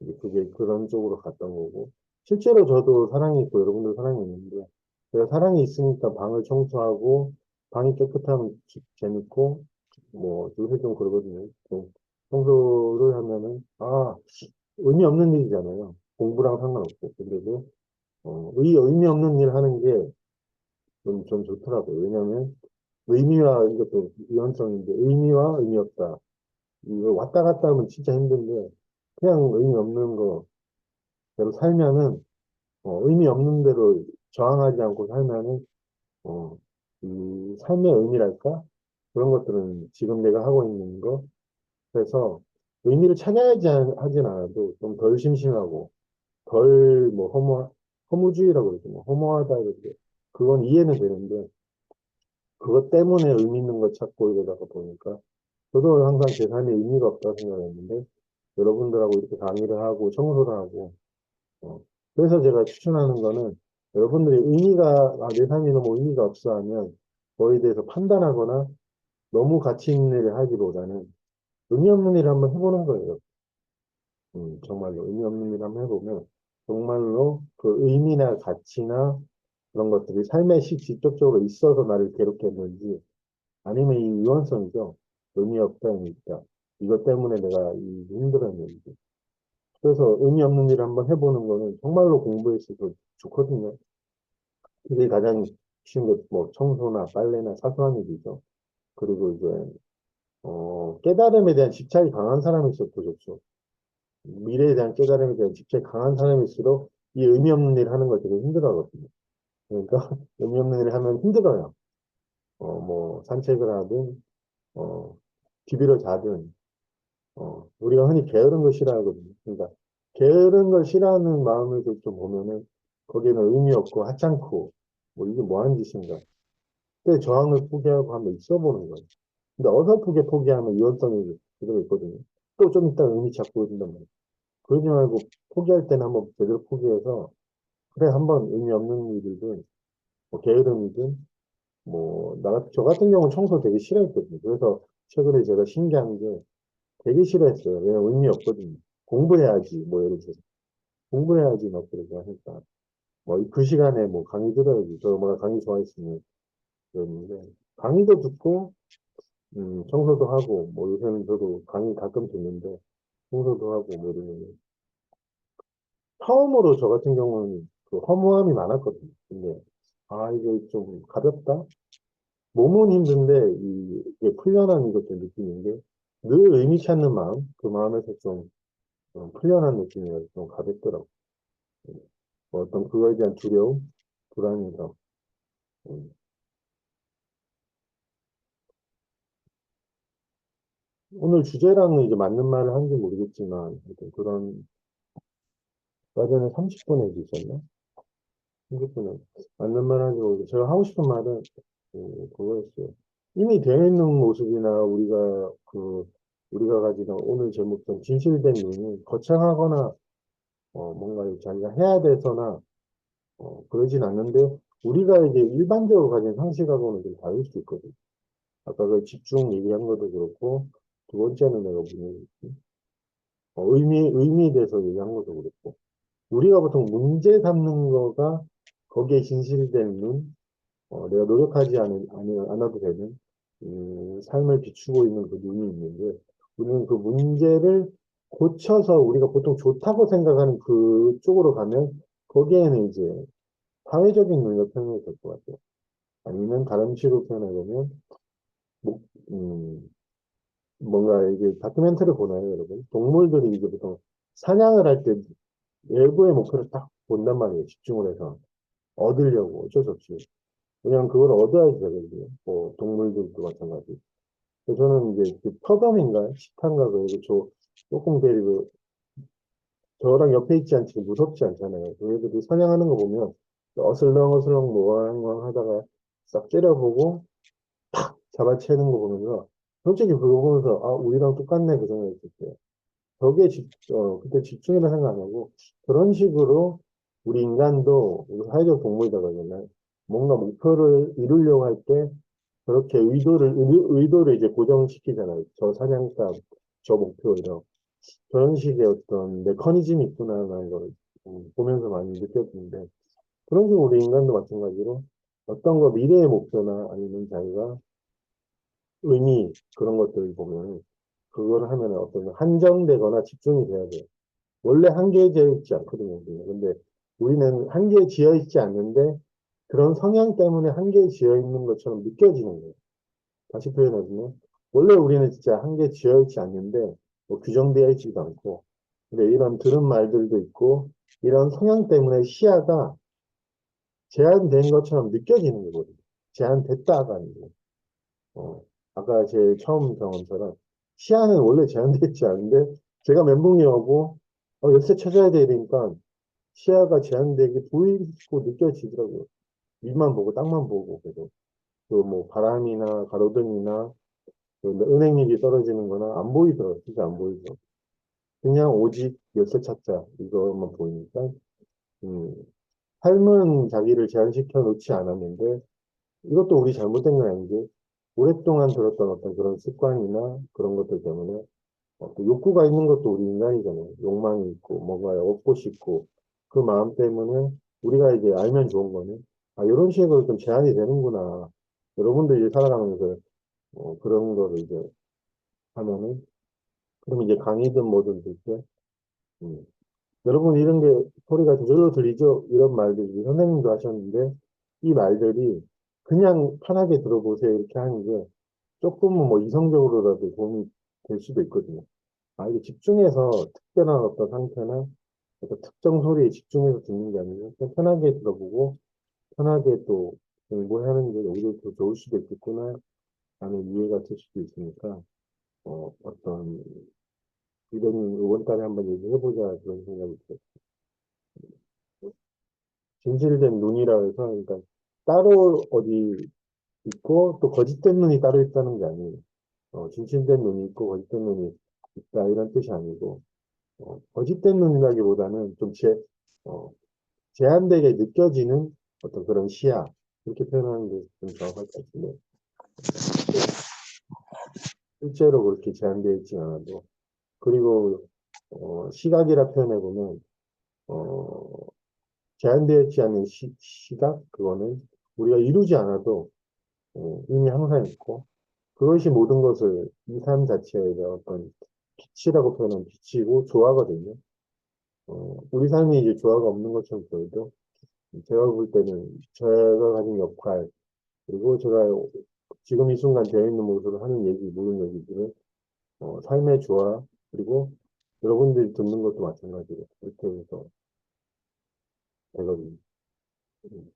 Speaker 1: 이제 그게 그런 쪽으로 갔던 거고. 실제로 저도 사랑이 있고 여러분들 사랑이 있는데, 제가 사랑이 있으니까 방을 청소하고, 방이 깨끗하면 재밌고, 뭐, 요새 좀 그러거든요. 좀 청소를 하면은, 의미 없는 일이잖아요. 공부랑 상관없고. 근데도, 의미 없는 일 하는 게 좀 좋더라고요. 왜냐면, 의미와, 이것도 유연성인데, 의미와 의미 없다. 이거 왔다 갔다 하면 진짜 힘든데, 그냥 의미 없는 거, 대로 살면은, 의미 없는 대로 저항하지 않고 살면은, 어, 이 삶의 의미랄까? 그런 것들은 지금 내가 하고 있는 거, 그래서 의미를 찾아야지 하진 않아도 좀 덜 심심하고, 덜 뭐 허무주의라고 그러죠. 뭐 허무하다 그러죠. 그건 이해는 되는데, 그것 때문에 의미 있는 걸 찾고 이러다가 보니까, 저도 항상 제 삶에 의미가 없다 생각했는데, 여러분들하고 이렇게 강의를 하고 청소를 하고, 어, 그래서 제가 추천하는 거는 여러분들이 내 삶이 너무 의미가 없어 하면 그거에 대해서 판단하거나 너무 가치 있는 일을 하기보다는 의미 없는 일을 한번 해보는 거예요. 정말로 의미 없는 일을 한번 해보면 정말로 그 의미나 가치나 그런 것들이 삶에 직접적으로 있어서 나를 괴롭게 했는지 아니면 이 유연성이죠. 의미 없다, 의미 있다. 이것 때문에 내가 힘들었는지. 그래서 의미 없는 일을 한번 해보는 거는 정말로 공부에 있어서 좋거든요. 그게 가장 쉬운 게 뭐 청소나 빨래나 사소한 일이죠. 그리고 이제 깨달음에 대한 집착이 강한 사람일수록 더 좋죠. 미래에 대한 깨달음에 대한 집착이 강한 사람일수록 이 의미 없는 일을 하는 걸 되게 힘들어하거든요. 그러니까 의미 없는 일을 하면 힘들어요. 뭐 산책을 하든 TV를 자든 우리가 흔히 게으른 걸 싫어하거든요. 그러니까 게으른 걸 싫어하는 마음을 좀 보면은 거기에는 의미 없고 하찮고 뭐 이게 뭐 하는 짓인가. 때 저항을 포기하고 한번 있어 보는 거예요. 근데 어설프게 포기하면 유연성이 그대로 있거든요. 또 좀 이따 의미 찾고 이런단 말이에요. 그러지 말고 포기할 때는 한번 제대로 포기해서 그래 한번 의미 없는 일이든 뭐 게으름이든 뭐 저 같은 경우는 청소 되게 싫어했거든요. 그래서 최근에 제가 신기한 게 되게 싫어했어요. 왜냐면 의미 없거든요. 공부해야지 뭐 예를 들어서 공부해야지 막 그러고 하니까 뭐 그 시간에 뭐 강의 들어야지 저 뭐가 강의 좋아했으면 그랬는데 강의도 듣고 청소도 하고, 뭐 요새는 저도 강의 가끔 듣는데, 청소도 하고, 뭐 이러면, 처음으로 저 같은 경우는 그 허무함이 많았거든요. 근데, 이게 좀 가볍다? 몸은 힘든데, 이게 풀려난 것도 느끼는 게, 늘 의미 찾는 마음, 그 마음에서 좀 풀려난 느낌이라서 좀 가볍더라고요. 어떤 그거에 대한 두려움, 불안감. 음. 오늘 주제랑은 이제 맞는 말을 한지 모르겠지만, 하여튼 그런, 예전에 30분 해주셨나? 그렇구나. 맞는 말 하죠. 제가 하고 싶은 말은 그거였어요. 이미 되어 있는 모습이나 우리가 가지는 오늘 제목처럼 진실된 눈은 거창하거나 뭔가 자기가 해야 돼서나 그러진 않는데 우리가 이제 일반적으로 가진 상식하고는 좀 다를 수 있거든. 아까 그 집중 얘기한 것도 그렇고 두 번째는 내가 무슨 의미에 대해서 얘기한 것도 그렇고 우리가 보통 문제 삼는 거가 거기에 진실된 눈, 내가 노력하지 않아도 되는 삶을 비추고 있는 그 눈이 있는데 우리는 그 문제를 고쳐서 우리가 보통 좋다고 생각하는 그쪽으로 가면 거기에는 이제 사회적인 눈으로 표현이 될 것 같아요. 아니면 다른 식으로 표현하자면 뭐, 뭔가 이게 다큐멘터리 보나요, 여러분? 동물들이 이제 보통 사냥을 할 때 외부의 목표를 딱 본단 말이에요. 집중을 해서. 얻으려고 어쩔 수 없이. 왜냐면 그걸 얻어야지 되거든요. 뭐, 동물들도 마찬가지. 그래서 저는 이제 그 터덤인가? 식탐가 그리고 조금 데리고 저랑 옆에 있지 않지 무섭지 않잖아요. 그 애들이 사냥하는 거 보면 어슬렁어슬렁 모황모황 하다가 싹 째려보고 잡아채는 거 보면서 솔직히 그거 보면서 아 우리랑 똑같네 그 생각이 들었어요. 그때 집중이라 생각 안 하고 그런 식으로 우리 인간도 우리 사회적 동물이다 그러잖아요. 뭔가 목표를 이루려고 할 때 그렇게 의도를 이제 고정시키잖아요. 저 사냥감, 저 목표 이런 그런 식의 어떤 메커니즘이 있구나라는 걸 보면서 많이 느꼈는데 그런 식으로 우리 인간도 마찬가지로 어떤 거 미래의 목표나 아니면 자기가 의미 그런 것들을 보면 그걸 하면 어떤 한정되거나 집중이 돼야 돼요. 원래 한계에 지어 있지 않거든요. 우리는. 근데 우리는 한계에 지어 있지 않는데 그런 성향 때문에 한계에 지어 있는 것처럼 느껴지는 거예요. 다시 표현하자면 원래 우리는 진짜 한계에 지어 있지 않는데 뭐 규정되어 있지도 않고 근데 이런 들은 말들도 있고 이런 성향 때문에 시야가 제한된 것처럼 느껴지는 거거든요. 제한됐다가 아니고 아까 제 처음 경험처럼 시야는 원래 제한되어 있지 않은데 제가 멘붕이 오고 열쇠 찾아야 되니까 시야가 제한되게 보이고 느껴지더라고요. 위만 보고 땅만 보고 계속 그 뭐 바람이나 가로등이나 그 은행잎이 떨어지는 거나 안 보이더라고요. 진짜 안 보이죠. 그냥 오직 열쇠 찾자 이것만 보이니까 음, 삶은 자기를 제한시켜 놓지 않았는데 이것도 우리 잘못된 건 아닌 게 오랫동안 들었던 어떤 그런 습관이나 그런 것들 때문에 또 욕구가 있는 것도 우리 인간이잖아요. 욕망이 있고 뭔가 얻고 싶고 그 마음 때문에 우리가 이제 알면 좋은 거는 아 이런 식으로 좀 제한이 되는구나. 여러분들이 살아가면서 그런 거를 이제 하면은 그럼 이제 강의든 뭐든 될때 여러분 이런 게 소리가 저절로 들리죠? 이런 말들이 선생님도 하셨는데 이 말들이 그냥 편하게 들어보세요 이렇게 하는 게 조금은 뭐 이성적으로라도 도움이 될 수도 있거든요. 아 이게 집중해서 특별한 어떤 상태나 어떤 특정 소리에 집중해서 듣는 게 아니라 그냥 편하게 들어보고 편하게 또 공부하는 게 오히려 더 좋을 수도 있겠구나 라는 이해가 될 수도 있으니까 어떤 이런 이번 달에 한번 얘기해보자 그런 생각이 들어요. 진실된 눈이라 해서, 그러니까, 따로 어디 있고, 또 거짓된 눈이 따로 있다는 게 아니에요. 진실된 눈이 있고, 거짓된 눈이 있다, 이런 뜻이 아니고, 거짓된 눈이라기보다는 어, 제한되게 느껴지는 어떤 그런 시야, 이렇게 표현하는 게 좀 정확할 것 같은데, 실제로 그렇게 제한되어 있지 않아도, 그리고, 시각이라 표현해보면, 어, 제한되어 있지 않은 시각, 그거는 우리가 이루지 않아도 이미 항상 있고, 그것이 모든 것을 이 삶 자체의 어떤 빛이라고 표현하면 빛이고 조화거든요. 우리 삶이 이제 조화가 없는 것처럼 보여도 제가 볼 때는 제가 가진 역할, 그리고 제가 지금 이 순간 되어 있는 모습으로 하는 얘기, 모든 얘기들은 삶의 조화, 그리고 여러분들이 듣는 것도 마찬가지로 그렇게 해서 되거든요. 음.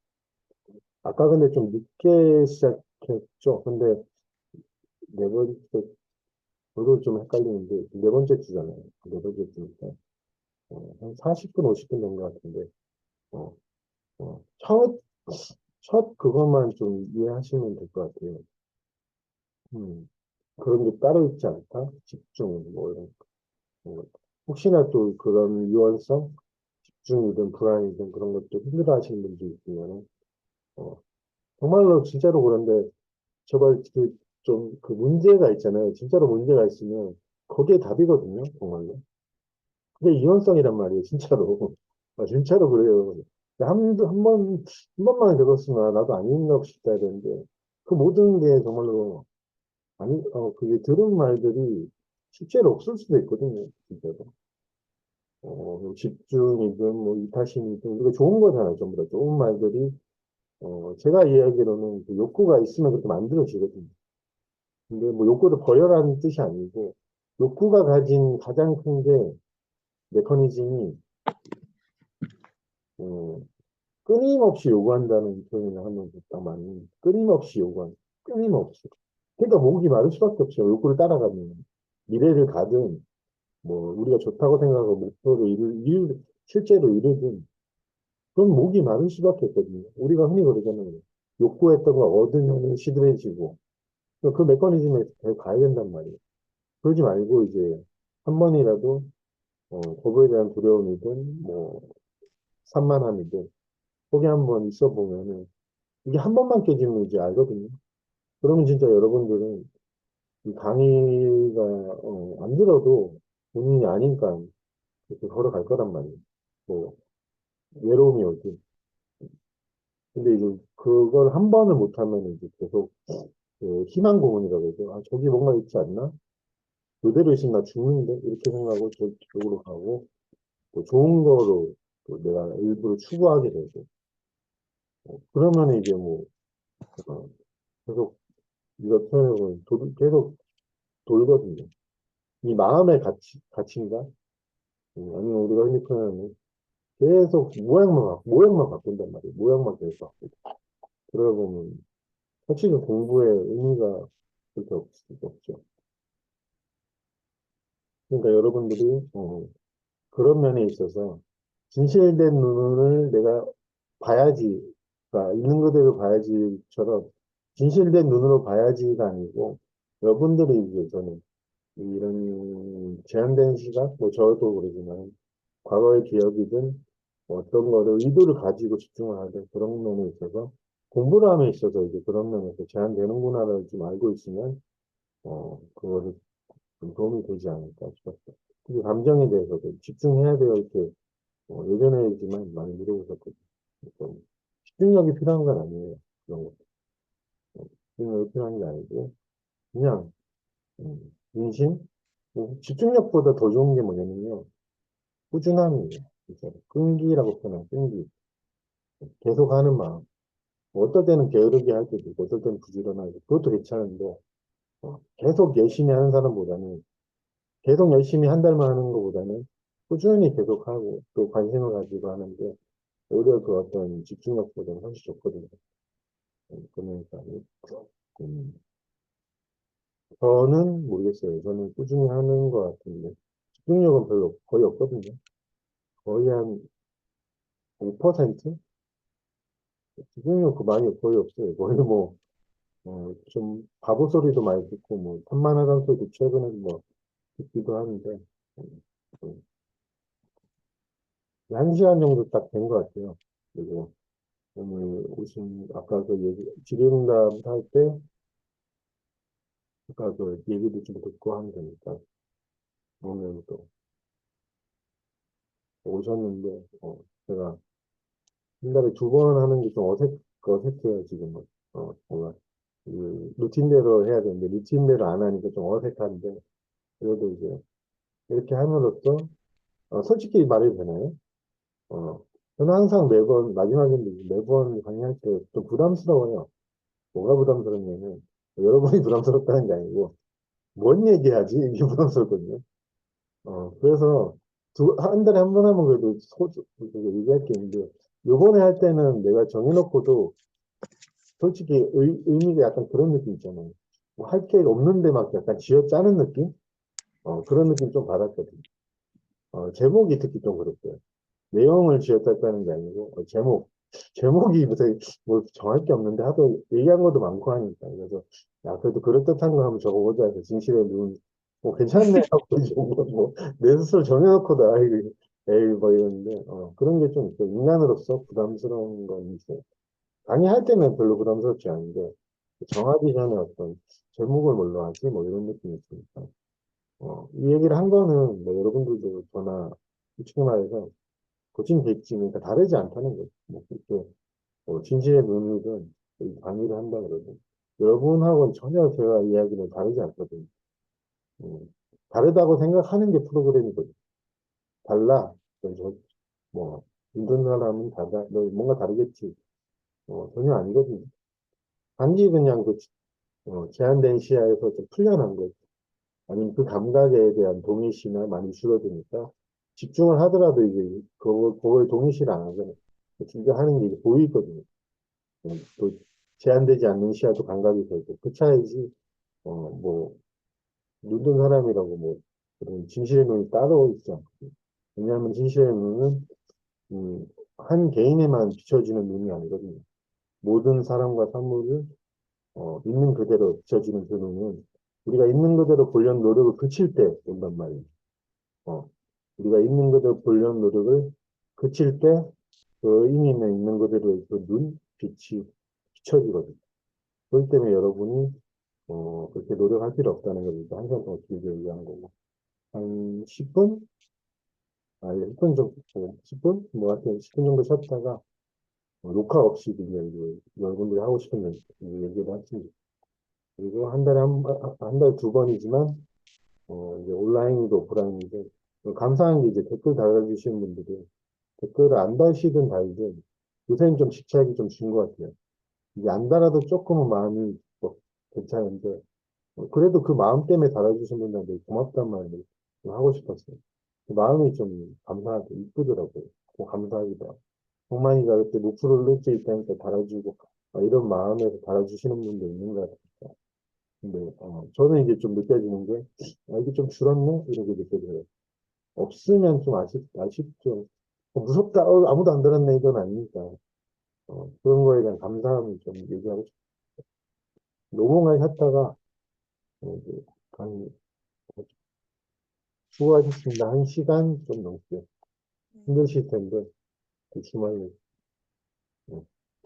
Speaker 1: 아까 근데 좀 늦게 시작했죠. 근데 네 번째, 저도 좀 헷갈리는데 네 번째 주잖아요. 네 번째 주니까. 한 40분, 50분 된 것 같은데, 어, 어, 첫 그것만 좀 이해하시면 될 것 같아요. 그런 게 따로 있지 않다? 집중, 뭐, 이런, 거. 혹시나 또 그런 유연성, 집중이든 불안이든 그런 것도 힘들어 하시는 분들 있으면, 어, 정말로 진짜로 그런데, 제발 좀 그 문제가 있잖아요. 진짜로 문제가 있으면, 거기에 답이거든요, 정말로. 그게 이원성이란 말이에요, 진짜로. 아, 진짜로 그래요. 한 번만 들었으면 나도 아닌가 싶다 해야 되는데, 그 모든 게 정말로, 그게 들은 말들이 실제로 없을 수도 있거든요, 진짜로. 뭐 집중이든, 뭐, 이타심이든, 이거 좋은 거잖아요, 전부 다. 좋은 말들이, 제가 이야기로는 그 욕구가 있으면 그렇게 만들어지거든요. 근데 뭐 욕구를 버려라는 뜻이 아니고, 욕구가 가진 가장 큰 게, 메커니즘이 음, 끊임없이 요구한다는 표현을 하면 딱 맞는, 끊임없이 요구한, 끊임없이. 그러니까 목이 마를 수밖에 없죠. 욕구를 따라가면. 미래를 가든, 뭐, 우리가 좋다고 생각하고 목표를 실제로 이루든, 그럼 목이 마를 수밖에 없거든요. 우리가 흔히 그러잖아요. 욕구했던 거 얻으면 시들해지고, 그 메커니즘에 계속 가야 된단 말이에요. 그러지 말고, 이제, 한 번이라도, 거부에 대한 두려움이든, 뭐, 산만함이든, 거기 한번 있어 보면은, 이게 한 번만 깨지면 이제 알거든요. 그러면 진짜 여러분들은 이 강의가 안 들어도 본인이 아니까 이렇게 걸어갈 거란 말이에요. 뭐 외로움이 오지. 근데 이제 그걸 한 번을 못하면 이제 계속 그 희망 고문이라고 그러죠. 아 저기 뭔가 있지 않나? 그대로 있으면 나 죽는데 이렇게 생각하고 저쪽으로 가고 또 좋은 거로 또 내가 일부러 추구하게 되고 그러면 이제 뭐 어, 계속 이거 표현해보면 계속 돌거든요. 이 마음의 가치인가? 아니면 우리가 흔히 표현하는 계속 모양만 바꾼단 말이에요. 모양만 계속 바꾸고. 그러다 보면, 사실은 공부에 의미가 그렇게 없죠. 그러니까 여러분들이, 그런 면에 있어서, 진실된 눈을 내가 봐야지, 가 있는 그대로 봐야지처럼, 진실된 눈으로 봐야지가 아니고, 여러분들이 이제 저는, 이런 제한된 시각, 뭐 저도 그러지만, 과거의 기억이든 어떤 거를 의도를 가지고 집중을 하든 그런 면에 있어서 공부를 함에 있어서 이제 그런 면에서 제한되는구나를 좀 알고 있으면 그거를 좀 도움이 되지 않을까 싶었어요. 특히 감정에 대해서도 집중해야 돼요 이렇게 예전에지만 많이 물어보셨거든요. 좀 집중력이 필요한 건 아니에요. 그런 거. 집중력이 필요한 게 아니고 그냥 인심? 뭐 집중력보다 더 좋은 게 뭐냐면요. 꾸준함이에요. 진짜 끈기라고 표현한 끈기. 계속 하는 마음. 뭐 어떨 때는 게으르게 할 때도 있고, 어떨 때는 부지런하고, 그것도 괜찮은데, 계속 열심히 하는 사람보다는, 계속 열심히 한 달만 하는 것보다는, 꾸준히 계속하고, 또 관심을 가지고 하는데, 오히려 그 어떤 집중력보다는 훨씬 좋거든요. 그러니까, 음, 저는 모르겠어요. 저는 꾸준히 하는 것 같은데, 집중력은 별로, 거의 없거든요. 거의 한 5%? 집중력 그 많이 거의 없어요. 거의 뭐, 좀 바보 소리도 많이 듣고, 뭐, 산만하다는 소리도 최근에 뭐, 듣기도 하는데, 음, 음, 한 시간 정도 딱 된 것 같아요. 그리고 오늘 오신, 아까 그 얘기, 질의응답 할 때, 아까 그 얘기도 좀 듣고 하면 되니까, 오늘 또 오셨는데, 제가 한 달에 두 번 하는 게 좀 어색해요, 지금은. 뭔가, 루틴대로 해야 되는데, 루틴대로 안 하니까 좀 어색한데, 그래도 이제, 이렇게 함으로써, 솔직히 말해도 되나요? 어, 저는 항상 매번, 마지막인데 매번 강의할 때 좀 부담스러워요. 뭐가 부담스럽냐면, 여러분이 부담스럽다는 게 아니고, 뭔 얘기하지? 이게 부담스럽거든요. 그래서 한 달에 한 번 하면 그래도 얘기할 게 있는데, 요번에 할 때는 내가 정해놓고도 솔직히 의미가 약간 그런 느낌 있잖아요. 뭐 할 게 없는데 막 약간 쥐어짜는 느낌? 그런 느낌 좀 받았거든요. 제목이 특히 좀 그랬어요. 내용을 쥐어짰다는 게 아니고 제목이 무슨 뭐 정할 게 없는데 하도 얘기한 것도 많고 하니까 그래서 야 그래도 그럴듯한 거 한번 적어보자 해서 진실의 눈뭐 괜찮네 하고 이제 뭐내 스스로 정해놓고도 아이 에이 뭐 이러는데 그런 게 좀 있어요. 인간으로서 부담스러운 건 있어요. 강의할 때는 별로 부담스럽지 않은데 정하기 전에 어떤 제목을 뭘로 하지 뭐 이런 느낌이 있으니까 이 얘기를 한 거는 뭐 여러분들도 저나 솔직히 말해서 고친 백지니까 다르지 않다는 거죠. 뭐, 그렇게, 진실의 눈이든, 강의를 한다 그러든, 여러분하고는 전혀 제가 이야기는 다르지 않거든요. 다르다고 생각하는 게 프로그램이거든요. 달라. 그래서 뭐, 힘든 사람은 뭔가 다르겠지. 전혀 아니거든요. 단지 그냥 제한된 시야에서 좀 풀려난 거죠. 아니면 그 감각에 대한 동의시나 많이 줄어드니까, 집중을 하더라도 이제, 그거에 동의시를 안 하잖아요. 진짜 하는 게 이제 보이거든요. 또 제한되지 않는 시야도 감각이 되고, 그 차이지, 뭐, 눈뜬 사람이라고 뭐, 그런 진실의 눈이 따로 있지 않거든요. 왜냐하면 진실의 눈은, 한 개인에만 비춰지는 눈이 아니거든요. 모든 사람과 사물을, 있는 그대로 비춰지는 그 눈은, 우리가 있는 그대로 보려는 노력을 그칠 때 온단 말이에요. 어, 우리가 있는 그대로 보려는 노력을 그칠 때, 그 이미 있는 그대로의 그 눈, 빛이 비춰지거든요. 그렇기 때문에 여러분이 그렇게 노력할 필요 없다는 걸 일단 한 시간 동안 길게 얘기하는 거고. 한 10분? 10분 정도, 10분? 뭐 하여튼 10분 정도 쉬었다가, 녹화 없이 그냥 이제 여러분들이 하고 싶은 얘기를 하시면 그리고 한 달에 한 달 두 번이지만, 이제 온라인이도 오프라인이도, 감사한 게 이제 댓글 달아주시는 분들이 댓글을 안 달시든 달든 요새는 좀 집착이 좀 준 것 같아요. 이게 안 달아도 조금은 마음이 뭐 괜찮은데, 그래도 그 마음 때문에 달아주신 분들한테 고맙단 말을 좀 하고 싶었어요. 그 마음이 좀 감사하고 이쁘더라고요. 감사하기도 하고. 홍만이가 그때 목표를 놓쳐 있다니까 달아주고, 이런 마음에서 달아주시는 분도 있는 것 같아요. 근데, 저는 이게 좀 느껴지는 게, 이게 좀 줄었네? 이렇게 느껴져요. 없으면 좀 아쉽죠. 무섭다, 아무도 안 들었네, 이건 아니니까. 그런 거에 대한 감사함을 좀 얘기하고 싶어요. 노봉을 했다가, 이제, 한, 수고하셨습니다. 한 시간 좀 넘게
Speaker 2: 네.
Speaker 1: 힘드실 텐데, 그 주말에, 네.